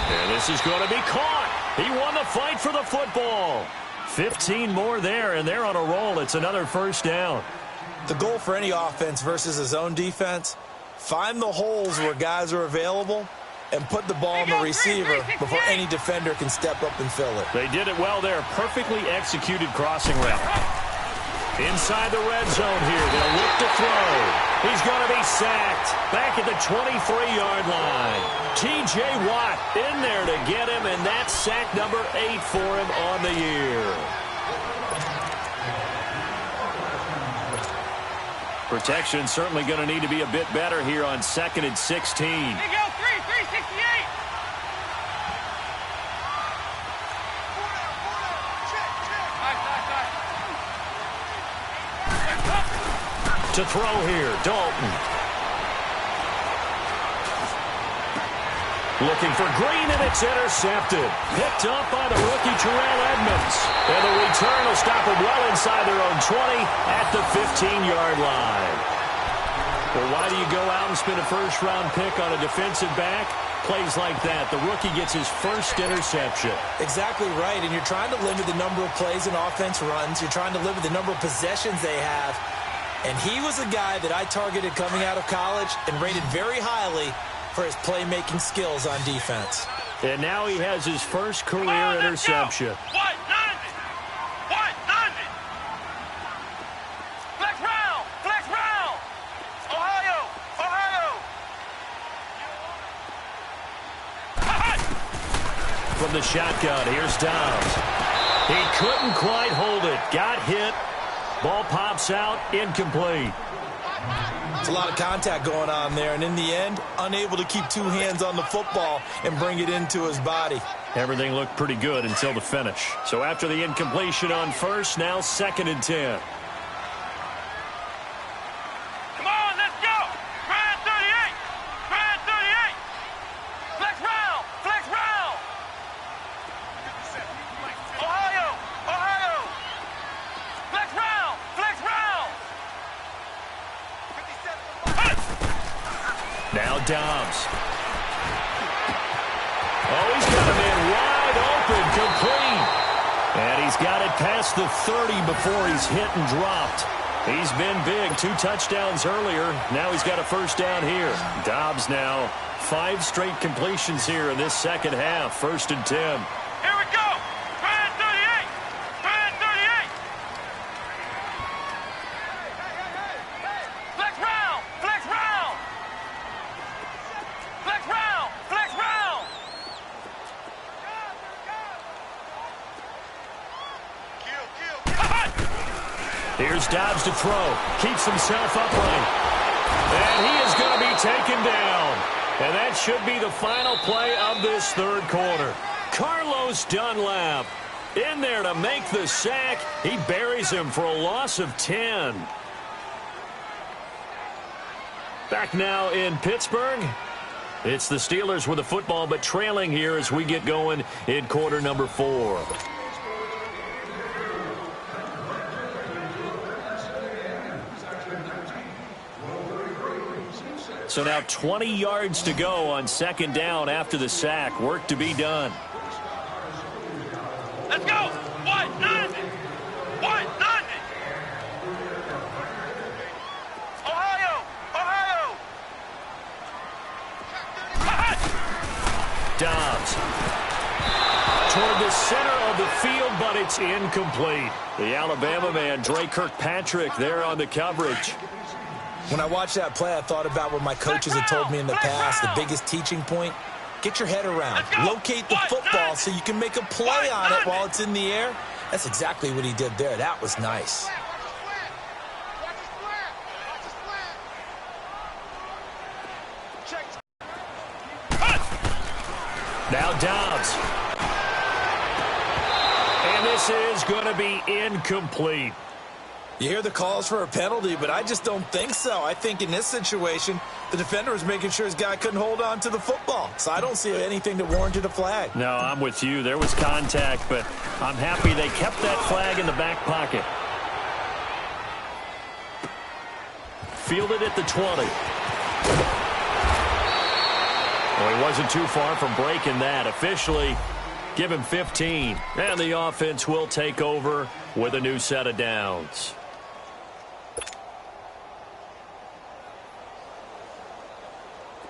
And this is going to be caught. He won the fight for the football. 15 more there, and they're on a roll. It's another first down. The goal for any offense versus his own defense, find the holes where guys are available and put the ball on the receiver before any defender can step up and fill it. They did it well there. Perfectly executed crossing route. Inside the red zone here. They'll look to throw. He's going to be sacked. Back at the 23-yard line. T.J. Watt in there to get him, and that's sack number 8 for him on the year. Protection certainly going to need to be a bit better here on 2nd and 16. Big L3, 368! To throw here, Dalton. Looking for Green, and it's intercepted. Picked up by the rookie Terrell Edmonds. And the return will stop him well inside their own 20 at the 15-yard line. Well, why do you go out and spend a first-round pick on a defensive back? Plays like that. The rookie gets his first interception. Exactly right, and you're trying to limit the number of plays and offense runs. You're trying to limit the number of possessions they have. And he was a guy that I targeted coming out of college and rated very highly for his playmaking skills on defense. And now he has his first career interception. 190! 190! Flex round! Flex round! Ohio! Ohio! From the shotgun, here's Dobbs. He couldn't quite hold it. Got hit. Ball pops out, incomplete. It's a lot of contact going on there, and in the end, unable to keep two hands on the football and bring it into his body. Everything looked pretty good until the finish. So after the incompletion on first, now 2nd and 10. Come on, let's go! Grand 38! Grand 38! Flex round! Flex round! Ohio! Ohio! Flex round! Flex round! Now Dobbs. Oh, he's got a man wide open, complete. And he's got it past the 30 before he's hit and dropped. He's been big. 2 touchdowns earlier. Now he's got a first down here. Dobbs now 5 straight completions here in this second half. 1st and 10. Here we go. Try and 38. Try and 38. Flex round. Flex round. Flex round. Flex round. Here's Dobbs to throw. Keeps himself upright. And he is going to be taken down. And that should be the final play of this 3rd quarter. Carlos Dunlap in there to make the sack. He buries him for a loss of 10. Back now in Pittsburgh. It's the Steelers with the football, but trailing here as we get going in quarter number 4. So now 20 yards to go on 2nd down after the sack. Work to be done. Let's go. 190. 190. Ohio. Ohio. Dobbs toward the center of the field, but it's incomplete. The Alabama man, Dre Kirkpatrick, there on the coverage. When I watched that play, I thought about what my coaches had told me in the past. The biggest teaching point, get your head around. Locate the football so you can make a play on it while it's in the air. That's exactly what he did there. That was nice. Now Dobbs. And this is going to be incomplete. You hear the calls for a penalty, but I just don't think so. I think in this situation, the defender was making sure his guy couldn't hold on to the football. So I don't see anything that warranted a flag. No, I'm with you. There was contact, but I'm happy they kept that flag in the back pocket. Fielded at the 20. Well, he wasn't too far from breaking that. Officially, give him 15. And the offense will take over with a new set of downs.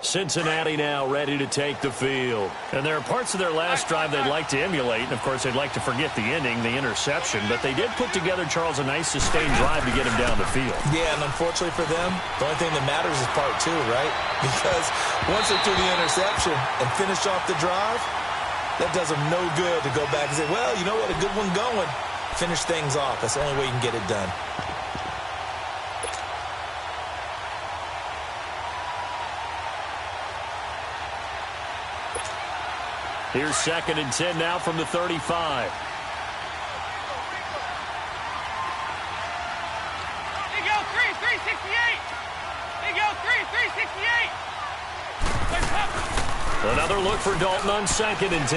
Cincinnati now ready to take the field. And there are parts of their last drive they'd like to emulate. And, of course, they'd like to forget the ending, the interception. But they did put together, Charles, a nice sustained drive to get him down the field. Yeah, and unfortunately for them, the only thing that matters is part 2, right? Because once they threw the interception and finished off the drive, that does them no good to go back and say, well, you know what, a good one going. Finish things off. That's the only way you can get it done. Here's 2nd and 10 now from the 35. There you go, 368. There you go, 368. Another look for Dalton on 2nd and 10.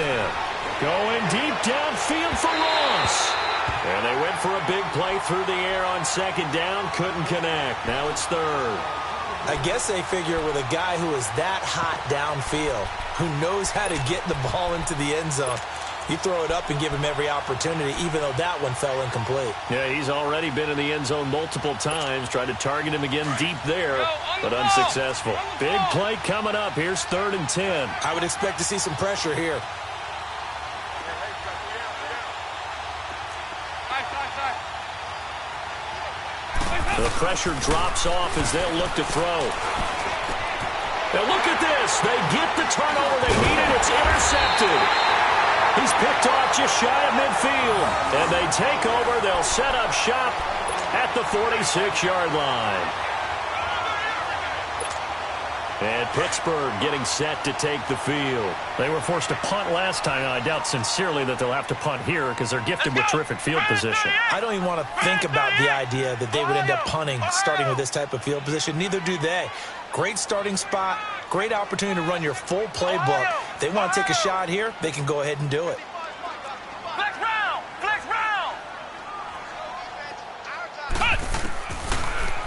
Going deep downfield for Ross. And they went for a big play through the air on 2nd down. Couldn't connect. Now it's 3rd. I guess they figure with a guy who is that hot downfield, who knows how to get the ball into the end zone, you throw it up and give him every opportunity, even though that one fell incomplete. Yeah, he's already been in the end zone multiple times. Tried to target him again deep there, but unsuccessful. Big play coming up. Here's 3rd and 10. I would expect to see some pressure here. The pressure drops off as they'll look to throw. Now look at this. They get the turnover they needed. It's intercepted. He's picked off just shy of midfield. And they take over. They'll set up shop at the 46-yard line. And Pittsburgh getting set to take the field. They were forced to punt last time, and I doubt sincerely that they'll have to punt here because they're gifted with terrific field position. I don't even want to think about the idea that they would end up punting starting with this type of field position. Neither do they. Great starting spot, great opportunity to run your full playbook. If they want to take a shot here, they can go ahead and do it. Flex round! Flex round!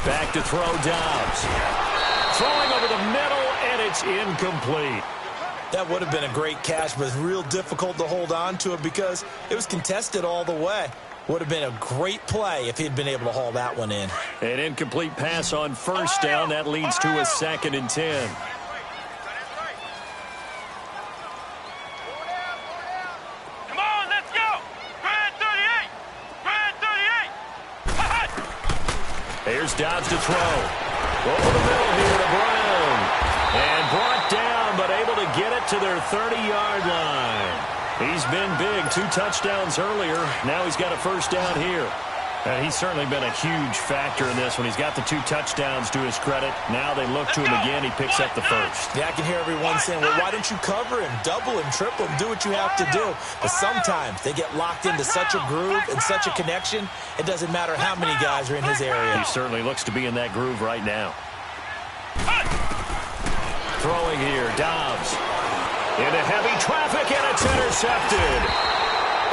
Back to throw Dobbs. Throwing over the middle, and it's incomplete. That would have been a great catch, but it's real difficult to hold on to it because it was contested all the way. Would have been a great play if he'd been able to haul that one in. An incomplete pass on first down. That leads to a 2nd and 10. Come on, let's go. Try 38. Try 38. Here's Dobbs to throw. Over the middle here to Brown. And brought down, but able to get it to their 30-yard line. He's been big. 2 touchdowns earlier. Now he's got a first down here. And he's certainly been a huge factor in this one. He's got the 2 touchdowns to his credit. Now they look to him again. He picks up the first. Yeah, I can hear everyone saying, well, why don't you cover him, double him, triple him, do what you have to do. But sometimes they get locked into such a groove and such a connection, it doesn't matter how many guys are in his area. He certainly looks to be in that groove right now. Throwing here, Dobbs. Into heavy traffic, and it's intercepted.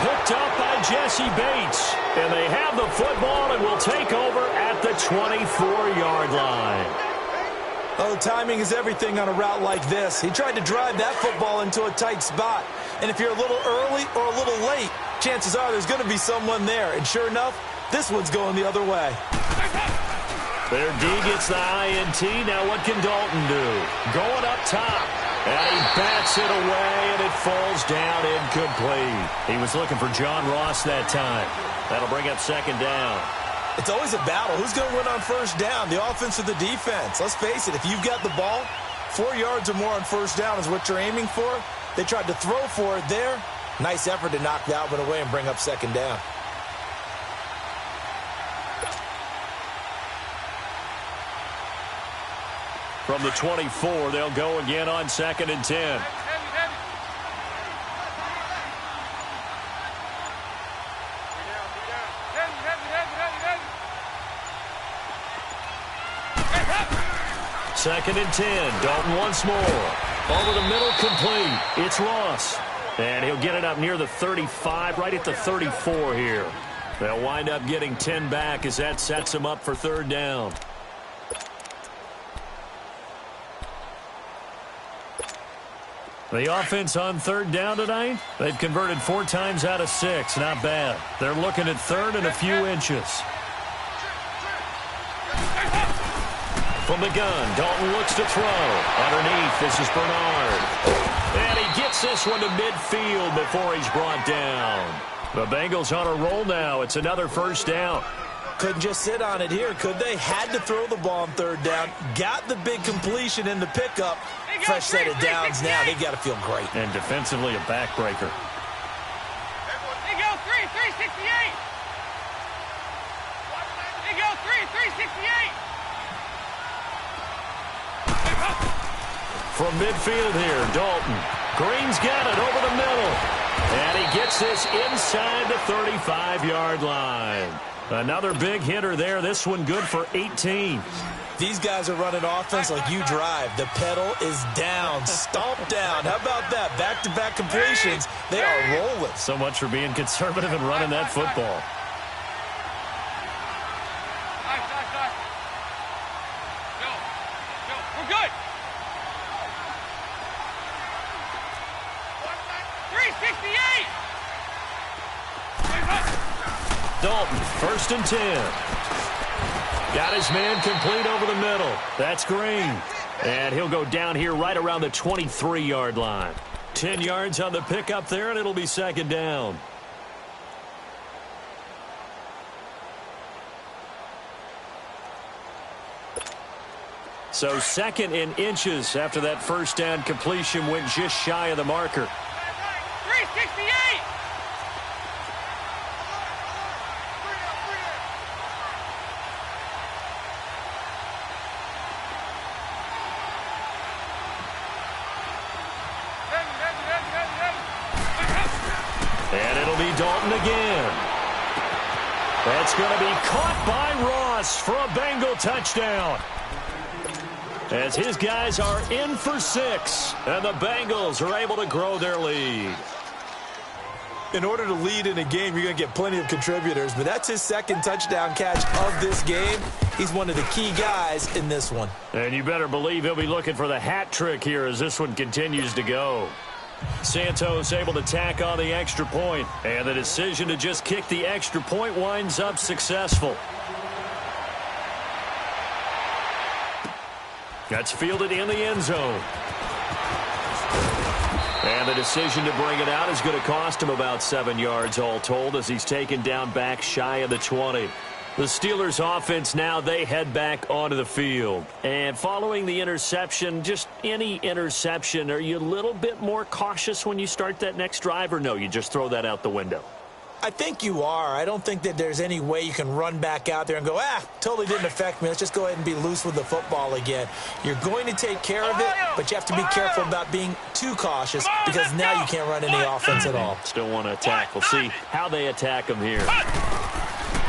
Picked up by Jesse Bates. And they have the football and will take over at the 24-yard line. Oh, timing is everything on a route like this. He tried to drive that football into a tight spot. And if you're a little early or a little late, chances are there's going to be someone there. And sure enough, this one's going the other way. Their D gets the INT. Now what can Dalton do? Going up top. And he bats it away, and it falls down incomplete. He was looking for John Ross that time. That'll bring up 2nd down. It's always a battle. Who's going to win on first down, the offense or the defense? Let's face it, if you've got the ball, 4 yards or more on first down is what you're aiming for. They tried to throw for it there. Nice effort to knock that one away and bring up 2nd down. From the 24, they'll go again on 2nd and 10. Second and 10. Dalton once more. Over the middle, complete. It's Ross. And he'll get it up near the 35, right at the 34 here. They'll wind up getting 10 back as that sets them up for 3rd down. The offense on 3rd down tonight, they've converted 4 times out of 6. Not bad. They're looking at 3rd and a few inches. From the gun, Dalton looks to throw. Underneath, this is Bernard. And he gets this one to midfield before he's brought down. The Bengals on a roll now. It's another first down. Couldn't just sit on it here, could they? Had to throw the ball on 3rd down. Got the big completion in the pickup. Fresh set of downs now. They've got to feel great. And defensively, a backbreaker. They go 368. They go 368. From midfield here, Dalton. Green's got it over the middle. And he gets this inside the 35-yard line. Another big hitter there. This one good for 18. These guys are running offense like you drive. The pedal is down, stomped down. How about that? Back-to-back completions. They are rolling. So much for being conservative and running that football. Go. We're good. 368. Dalton, 1st and 10. Got his man complete over the middle. That's Green. And he'll go down here right around the 23-yard line. 10 yards on the pickup there, and it'll be 2nd down. So 2nd and inches after that first down completion went just shy of the marker. 368. And it'll be Dalton again. That's going to be caught by Ross for a Bengal touchdown. As his guys are in for 6, and the Bengals are able to grow their lead. In order to lead in a game, you're going to get plenty of contributors, but that's his 2nd touchdown catch of this game. He's one of the key guys in this one. And you better believe he'll be looking for the hat trick here as this one continues to go. Santos able to tack on the extra point, and the decision to just kick the extra point winds up successful. That's fielded in the end zone. And the decision to bring it out is going to cost him about 7 yards all told as he's taken down back shy of the 20. The Steelers offense now, they head back onto the field. And following the interception, just any interception, are you a little bit more cautious when you start that next drive, or no, you just throw that out the window? I think you are. I don't think that there's any way you can run back out there and go, totally didn't affect me. Let's just go ahead and be loose with the football again. You're going to take care of it, but you have to be careful about being too cautious because now you can't run any offense at all. Still want to attack. We'll see how they attack him here.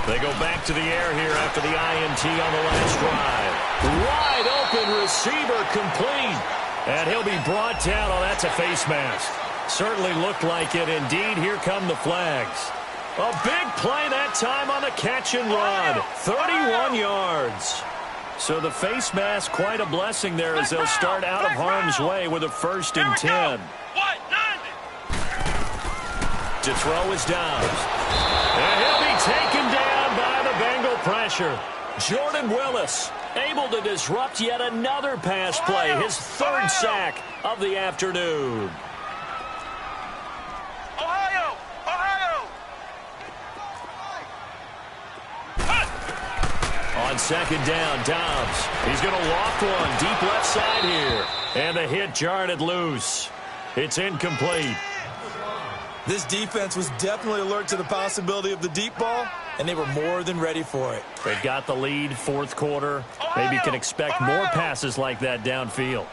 They go back to the air here after the INT on the last drive. Wide open receiver complete. And he'll be brought down. Oh, that's a face mask. Certainly looked like it. Indeed, here come the flags. A big play that time on the catch and run. 31 yards. So the face mask, quite a blessing there as they'll start out of harm's way with a 1st and 10. To throw is Dobbs. And he'll be taken down by the Bengal pressure. Jordan Willis able to disrupt yet another pass play. His 3rd sack of the afternoon. On 2nd down, Dobbs. He's going to loft one deep left side here. And the hit jarred it loose. It's incomplete. This defense was definitely alert to the possibility of the deep ball, and they were more than ready for it. They got the lead, 4th quarter. Maybe can expect more passes like that downfield.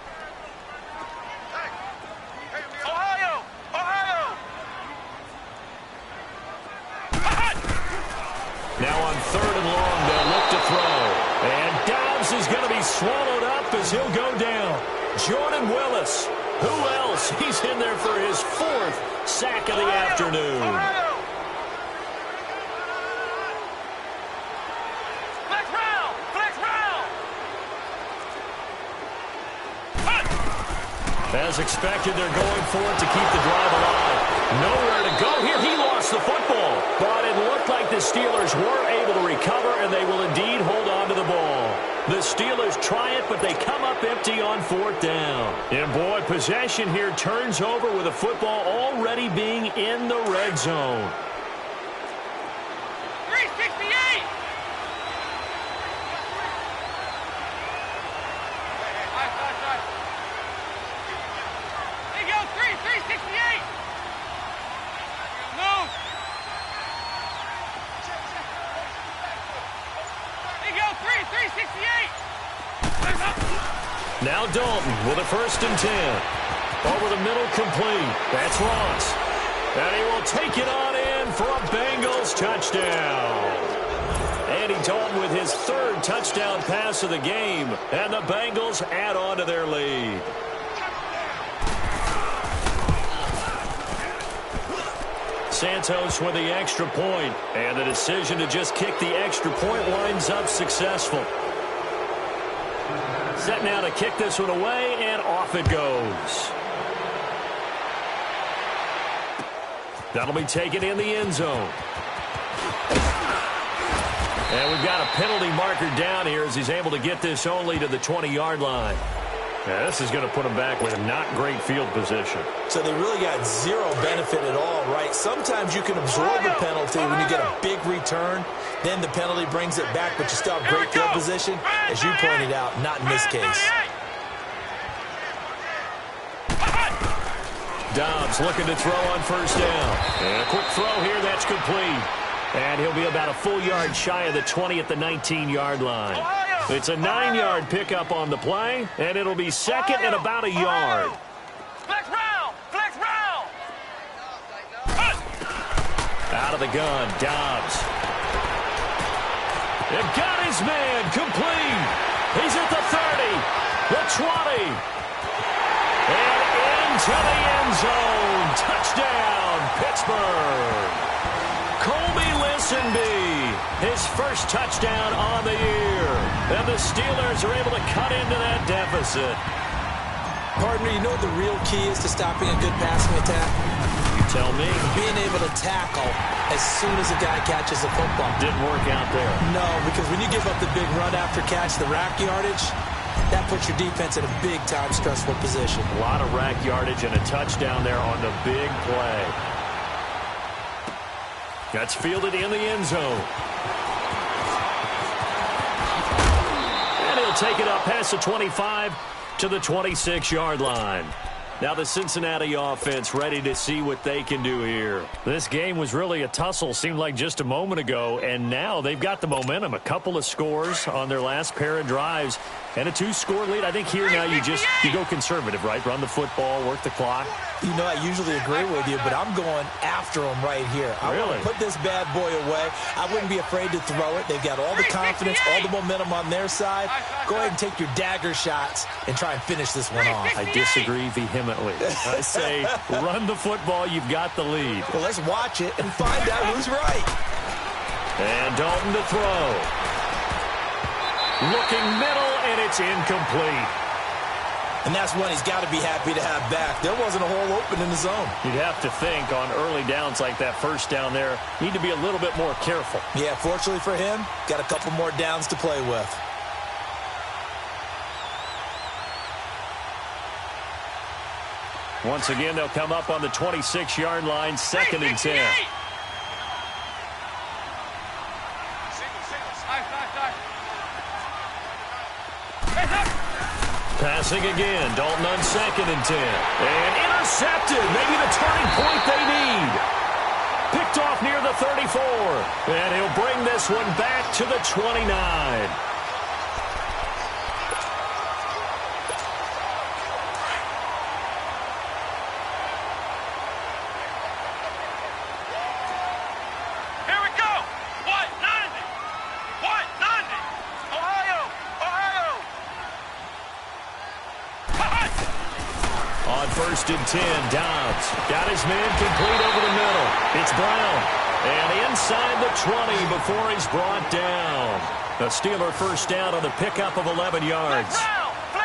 Now on 3rd and long, they'll look to throw. And Dobbs is going to be swallowed up as he'll go down. Jordan Willis. Who else? He's in there for his 4th sack of the afternoon. Flex round! Flex round! As expected, they're going for it to keep the drive alive. Nowhere to go here. He lost the football. But it looked like the Steelers were able to recover, and they will indeed hold on to the ball. The Steelers try it, but they come up empty on 4th down. And boy, possession here turns over with the football already being in the red zone. 368! There you go, 368! Move! There you go, 368! Now Dalton with a 1st and 10. Over the middle, complete. That's Ross. And he will take it on in for a Bengals touchdown. Andy Dalton with his 3rd touchdown pass of the game. And the Bengals add on to their lead. Santos with the extra point. And the decision to just kick the extra point winds up successful. Set now to kick this one away, and off it goes. That'll be taken in the end zone. And we've got a penalty marker down here as he's able to get this only to the 20-yard line. Yeah, this is going to put him back with not great field position. So they really got zero benefit at all, right? Sometimes you can absorb a penalty when you get a big return. Then the penalty brings it back, but you still have great field position. As you pointed out, not in this case. Dobbs looking to throw on 1st down. And a quick throw here, that's complete. And he'll be about a full yard shy of the 20 at the 19-yard line. It's a 9-yard pickup on the play, and it'll be 2nd and about a yard. Flex round! Flex round! Out of the gun, Dobbs. It got his man, complete. He's at the 30, the 20, and into the end zone. Touchdown, Pittsburgh. Colby Listenby, his 1st touchdown on the year. And the Steelers are able to cut into that deficit. Partner, you know what the real key is to stopping a good passing attack? You tell me. Being able to tackle as soon as a guy catches the football. Didn't work out there. No, because when you give up the big run after catch, the rack yardage, that puts your defense in a big-time stressful position. A lot of rack yardage and a touchdown there on the big play. That's fielded in the end zone. And he'll take it up past the 25 to the 26-yard line. Now the Cincinnati offense ready to see what they can do here. This game was really a tussle, seemed like just a moment ago, and now they've got the momentum. A couple of scores on their last pair of drives and a 2-score lead. I think here now you go conservative, right? Run the football, work the clock. You know, I usually agree with you, but I'm going after them right here. I want to put this bad boy away. I wouldn't be afraid to throw it. They've got all the confidence, all the momentum on their side. Go ahead and take your dagger shots and try and finish this one off. I disagree vehemently. I say run the football. You've got the lead. Well, let's watch it and find out who's right. And Dalton to throw. Looking middle, and it's incomplete. And that's one he's got to be happy to have back. There wasn't a hole open in the zone. You'd have to think on early downs like that first down there, need to be a little bit more careful. Yeah, fortunately for him, got a couple more downs to play with. Once again, they'll come up on the 26-yard line, 2nd and 10. Passing again, Dalton on 2nd and 10. And intercepted, maybe the turning point they need. Picked off near the 34. And he'll bring this one back to the 29. First and 10, Dobbs got his man complete over the middle. It's Brown, and inside the 20 before he's brought down. The Steeler first down on the pickup of 11 yards.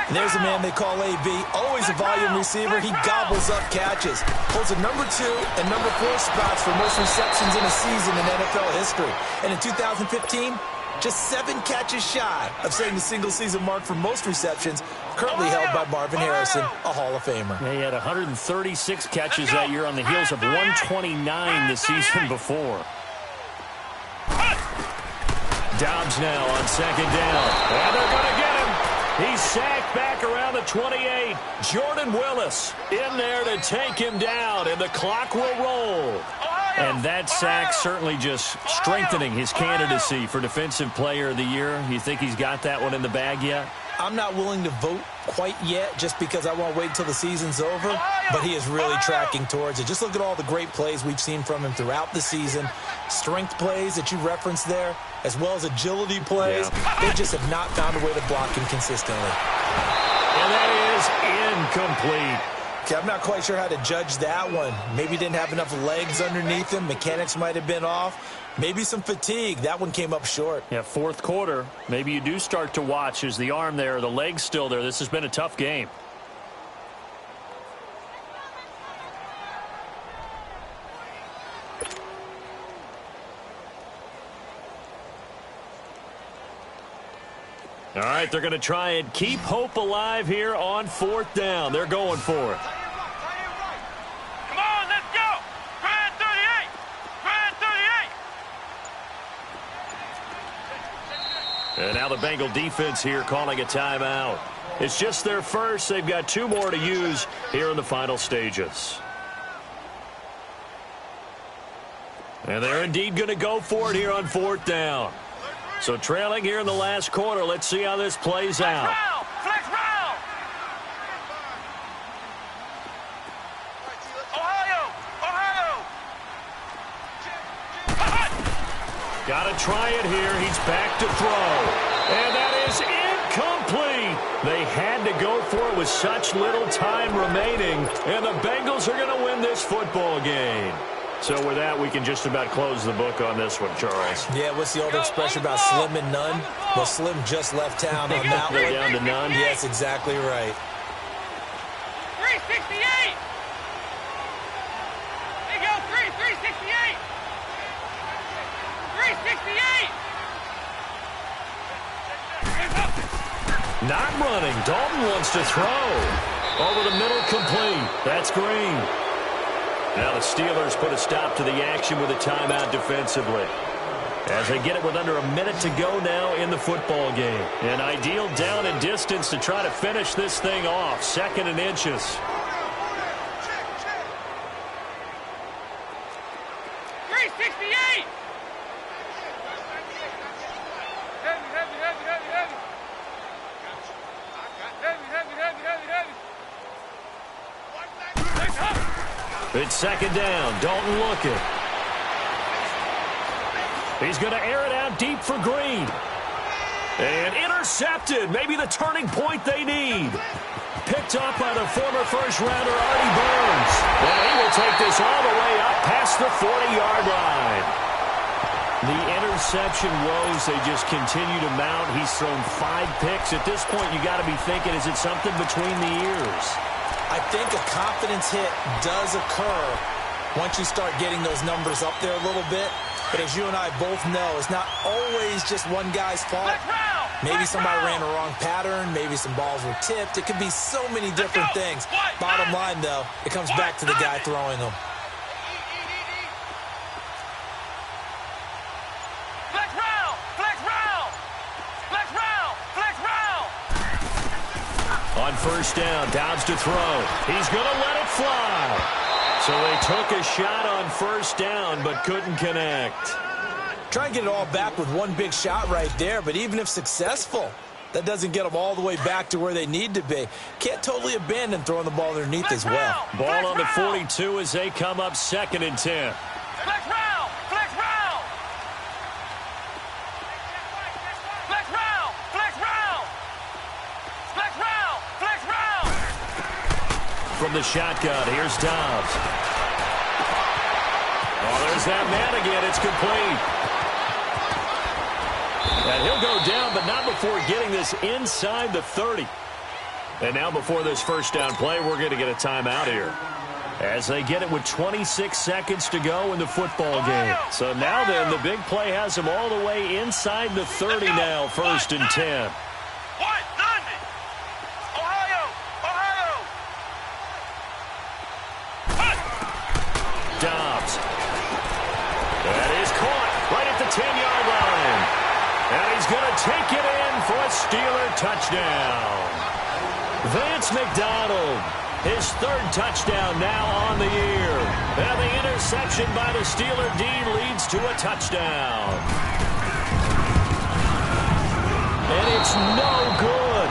And there's a man they call AB, always a volume receiver. He gobbles up catches. Holds a number 2 and number 4 spots for most receptions in a season in NFL history. And in 2015, just 7 catches shy of setting the single-season mark for most receptions, currently held by Marvin Harrison, a Hall of Famer. Yeah, he had 136 catches that year on the heels of 129 the season before. Dobbs now on 2nd down. And they're going to get him. He's sacked back around the 28. Jordan Willis in there to take him down, and the clock will roll. And that sack certainly just strengthening his candidacy for Defensive Player of the Year. You think he's got that one in the bag yet? I'm not willing to vote quite yet just because I won't wait until the season's over, but he is really tracking towards it. Just look at all the great plays we've seen from him throughout the season. Strength plays that you referenced there, as well as agility plays. Yeah. They just have not found a way to block him consistently. And that is incomplete. Okay, I'm not quite sure how to judge that one. Maybe didn't have enough legs underneath him. Mechanics might have been off. Maybe some fatigue. That one came up short. Yeah, 4th quarter. Maybe you do start to watch. Is the arm there, the leg's still there? This has been a tough game. All right, they're going to try and keep hope alive here on 4th down. They're going for it. Come on, let's go. Grind 38. Grind 38. And now the Bengal defense here calling a timeout. It's just their first. They've got 2 more to use here in the final stages. And they're indeed going to go for it here on 4th down. So trailing here in the last quarter. Let's see how this plays out. Flex round. Ohio. Got to try it here. He's back to throw. And that is incomplete. They had to go for it with such little time remaining. And the Bengals are going to win this football game. So with that, we can just about close the book on this one, Charles. Yeah, what's the old expression about slim and none? Well, Slim just left town on that one. They're down to none? Yes, exactly right. 368. There you go, 368. 368. Not running. Dalton wants to throw. Over the middle, complete. That's Green. Now the Steelers put a stop to the action with a timeout defensively, as they get it with under a minute to go now in the football game. An ideal down and distance to try to finish this thing off. 2nd and inches. It's 2nd down. Dalton looking. He's going to air it out deep for Green. And intercepted. Maybe the turning point they need. Picked up by the former first-rounder Artie Burns. And he will take this all the way up past the 40-yard line. The interception woes, they just continue to mount. He's thrown 5 picks. At this point, you got to be thinking, is it something between the ears? I think a confidence hit does occur once you start getting those numbers up there a little bit. But as you and I both know, it's not always just one guy's fault. Maybe somebody ran a wrong pattern. Maybe some balls were tipped. It could be so many different things. Bottom line, though, it comes back to the guy throwing them. On 1st down, Dobbs to throw. He's going to let it fly. So they took a shot on 1st down, but couldn't connect. Try and get it all back with one big shot right there, but even if successful, that doesn't get them all the way back to where they need to be. Can't totally abandon throwing the ball underneath as well. Ball on the 42 as they come up 2nd and 10. Flex round! Flex round! Flex round! Flex round! Flex round! Flex round! From the shotgun, here's Dobbs. Oh, there's that man again. It's complete. And he'll go down, but not before getting this inside the 30. And now before this 1st down play, we're going to get a timeout here, as they get it with 26 seconds to go in the football game. So now then, the big play has them all the way inside the 30 now, 1st and 10. Dobbs. That is caught right at the 10-yard line. And he's going to take it in for a Steeler touchdown. Vance McDonald, his 3rd touchdown now on the year. And the interception by the Steeler D leads to a touchdown. And it's no good.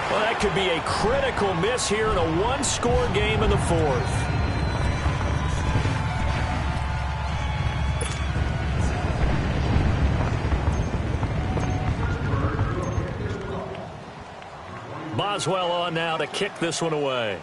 Well, that could be a critical miss here in a 1-score game in the 4th. Boswell on now to kick this one away.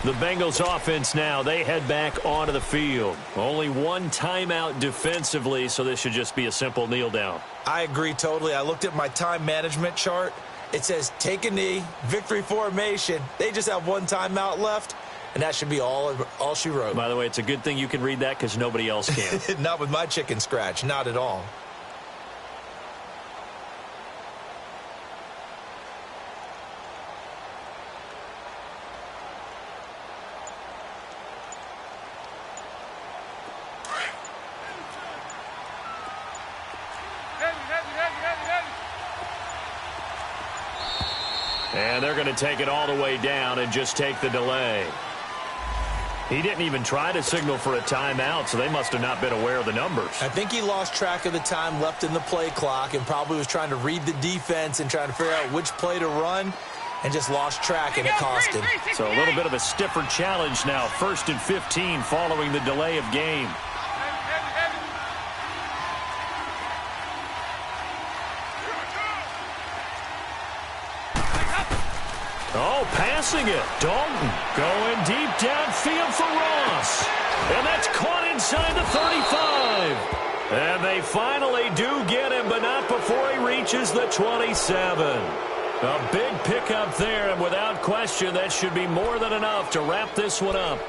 The Bengals offense now, they head back onto the field. Only one timeout defensively, so this should just be a simple kneel down. I agree totally. I looked at my time management chart. It says take a knee, victory formation. They just have one timeout left. And that should be all she wrote. By the way, it's a good thing you can read that because nobody else can. Not with my chicken scratch. Not at all. And they're going to take it all the way down and just take the delay. He didn't even try to signal for a timeout, so they must have not been aware of the numbers. I think he lost track of the time left in the play clock and probably was trying to read the defense and trying to figure out which play to run and just lost track, and it cost him. So a little bit of a stiffer challenge now. 1st and 15 following the delay of game. Oh, passing it. Dalton going deep downfield for Ross. And that's caught inside the 35. And they finally do get him, but not before he reaches the 27. A big pickup there, and without question, that should be more than enough to wrap this one up.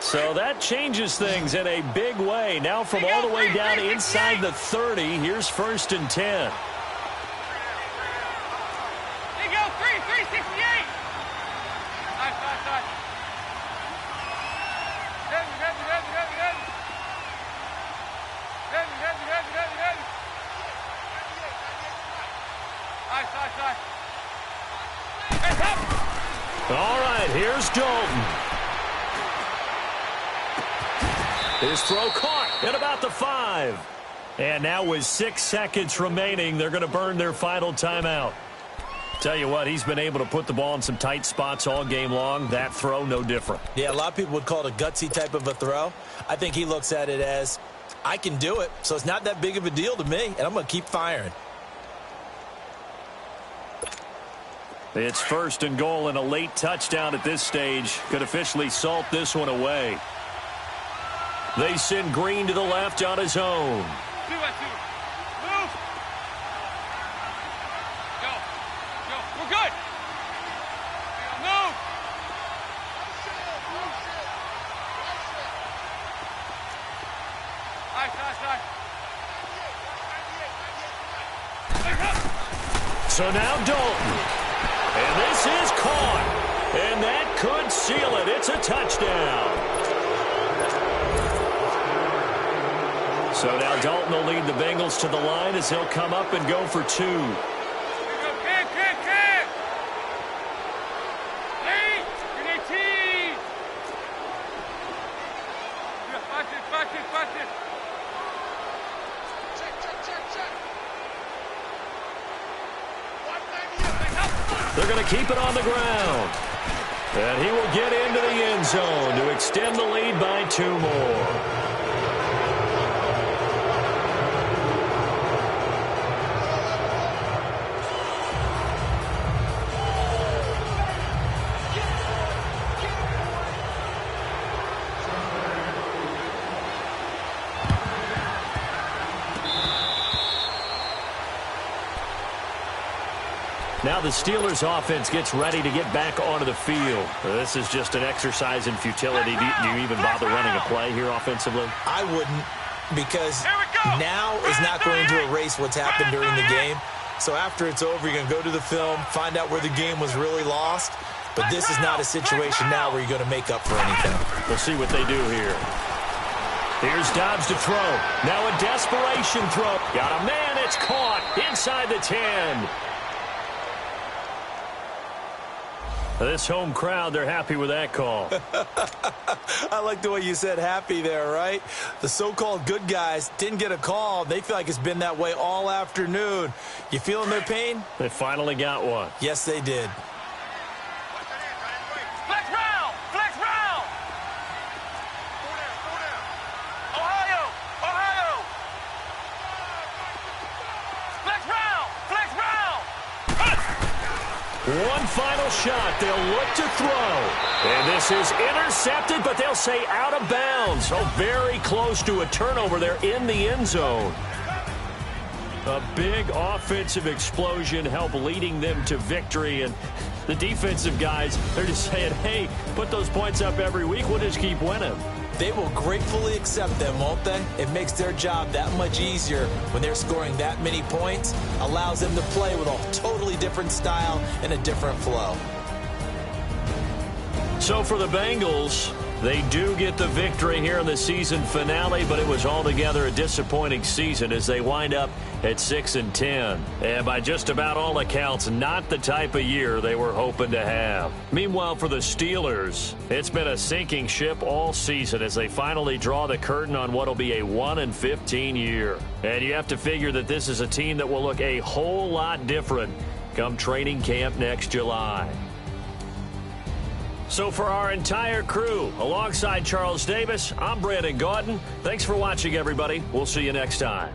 So that changes things in a big way. Now from all the way down inside the 30, here's 1st and 10. There you go, 368. Nice. Nice. All right, here's Dalton. His throw caught at about the 5. And now with 6 seconds remaining, they're going to burn their final timeout. Tell you what, he's been able to put the ball in some tight spots all game long. That throw, no different. Yeah, a lot of people would call it a gutsy type of a throw. I think he looks at it as, I can do it, so it's not that big of a deal to me, and I'm going to keep firing. It's 1st and goal, and a late touchdown at this stage could officially salt this one away. They send Green to the left on his own. 2-2. Move. Go. We're good. Move. Nice. So now Dalton. And this is caught. And that could seal it. It's a touchdown. So now Dalton will lead the Bengals to the line as he'll come up and go for 2. Kick. Hey, you need team. Watch it. Check. They're going to keep it on the ground. And he will get into the end zone to extend the lead by 2 more. Now the Steelers offense gets ready to get back onto the field. This is just an exercise in futility. Do you even bother running a play here offensively? I wouldn't, because now is not going to erase what's happened during the game. So after it's over, you're going to go to the film, find out where the game was really lost. But this is not a situation now where you're going to make up for anything. We'll see what they do here. Here's Dobbs to throw. Now a desperation throw. Got a man. It's caught inside the 10. This home crowd, they're happy with that call. I like the way you said happy there, right? The so-called good guys didn't get a call. They feel like it's been that way all afternoon. You feeling their pain? They finally got one. Yes, they did. Flex round. Ohio. Flex round. One final shot. They'll look to throw. And this is intercepted, but they'll say out of bounds. So very close to a turnover there in the end zone. A big offensive explosion helped leading them to victory. And the defensive guys, they're just saying, hey, put those points up every week. We'll just keep winning. They will gratefully accept them, won't they? It makes their job that much easier when they're scoring that many points. Allows them to play with a totally different style and a different flow. So for the Bengals, they do get the victory here in the season finale, but it was altogether a disappointing season as they wind up at 6-10. And by just about all accounts, not the type of year they were hoping to have. Meanwhile, for the Steelers, it's been a sinking ship all season as they finally draw the curtain on what will be a 1-15 year. And you have to figure that this is a team that will look a whole lot different come training camp next July. So for our entire crew, alongside Charles Davis, I'm Brandon Gaudin. Thanks for watching, everybody. We'll see you next time.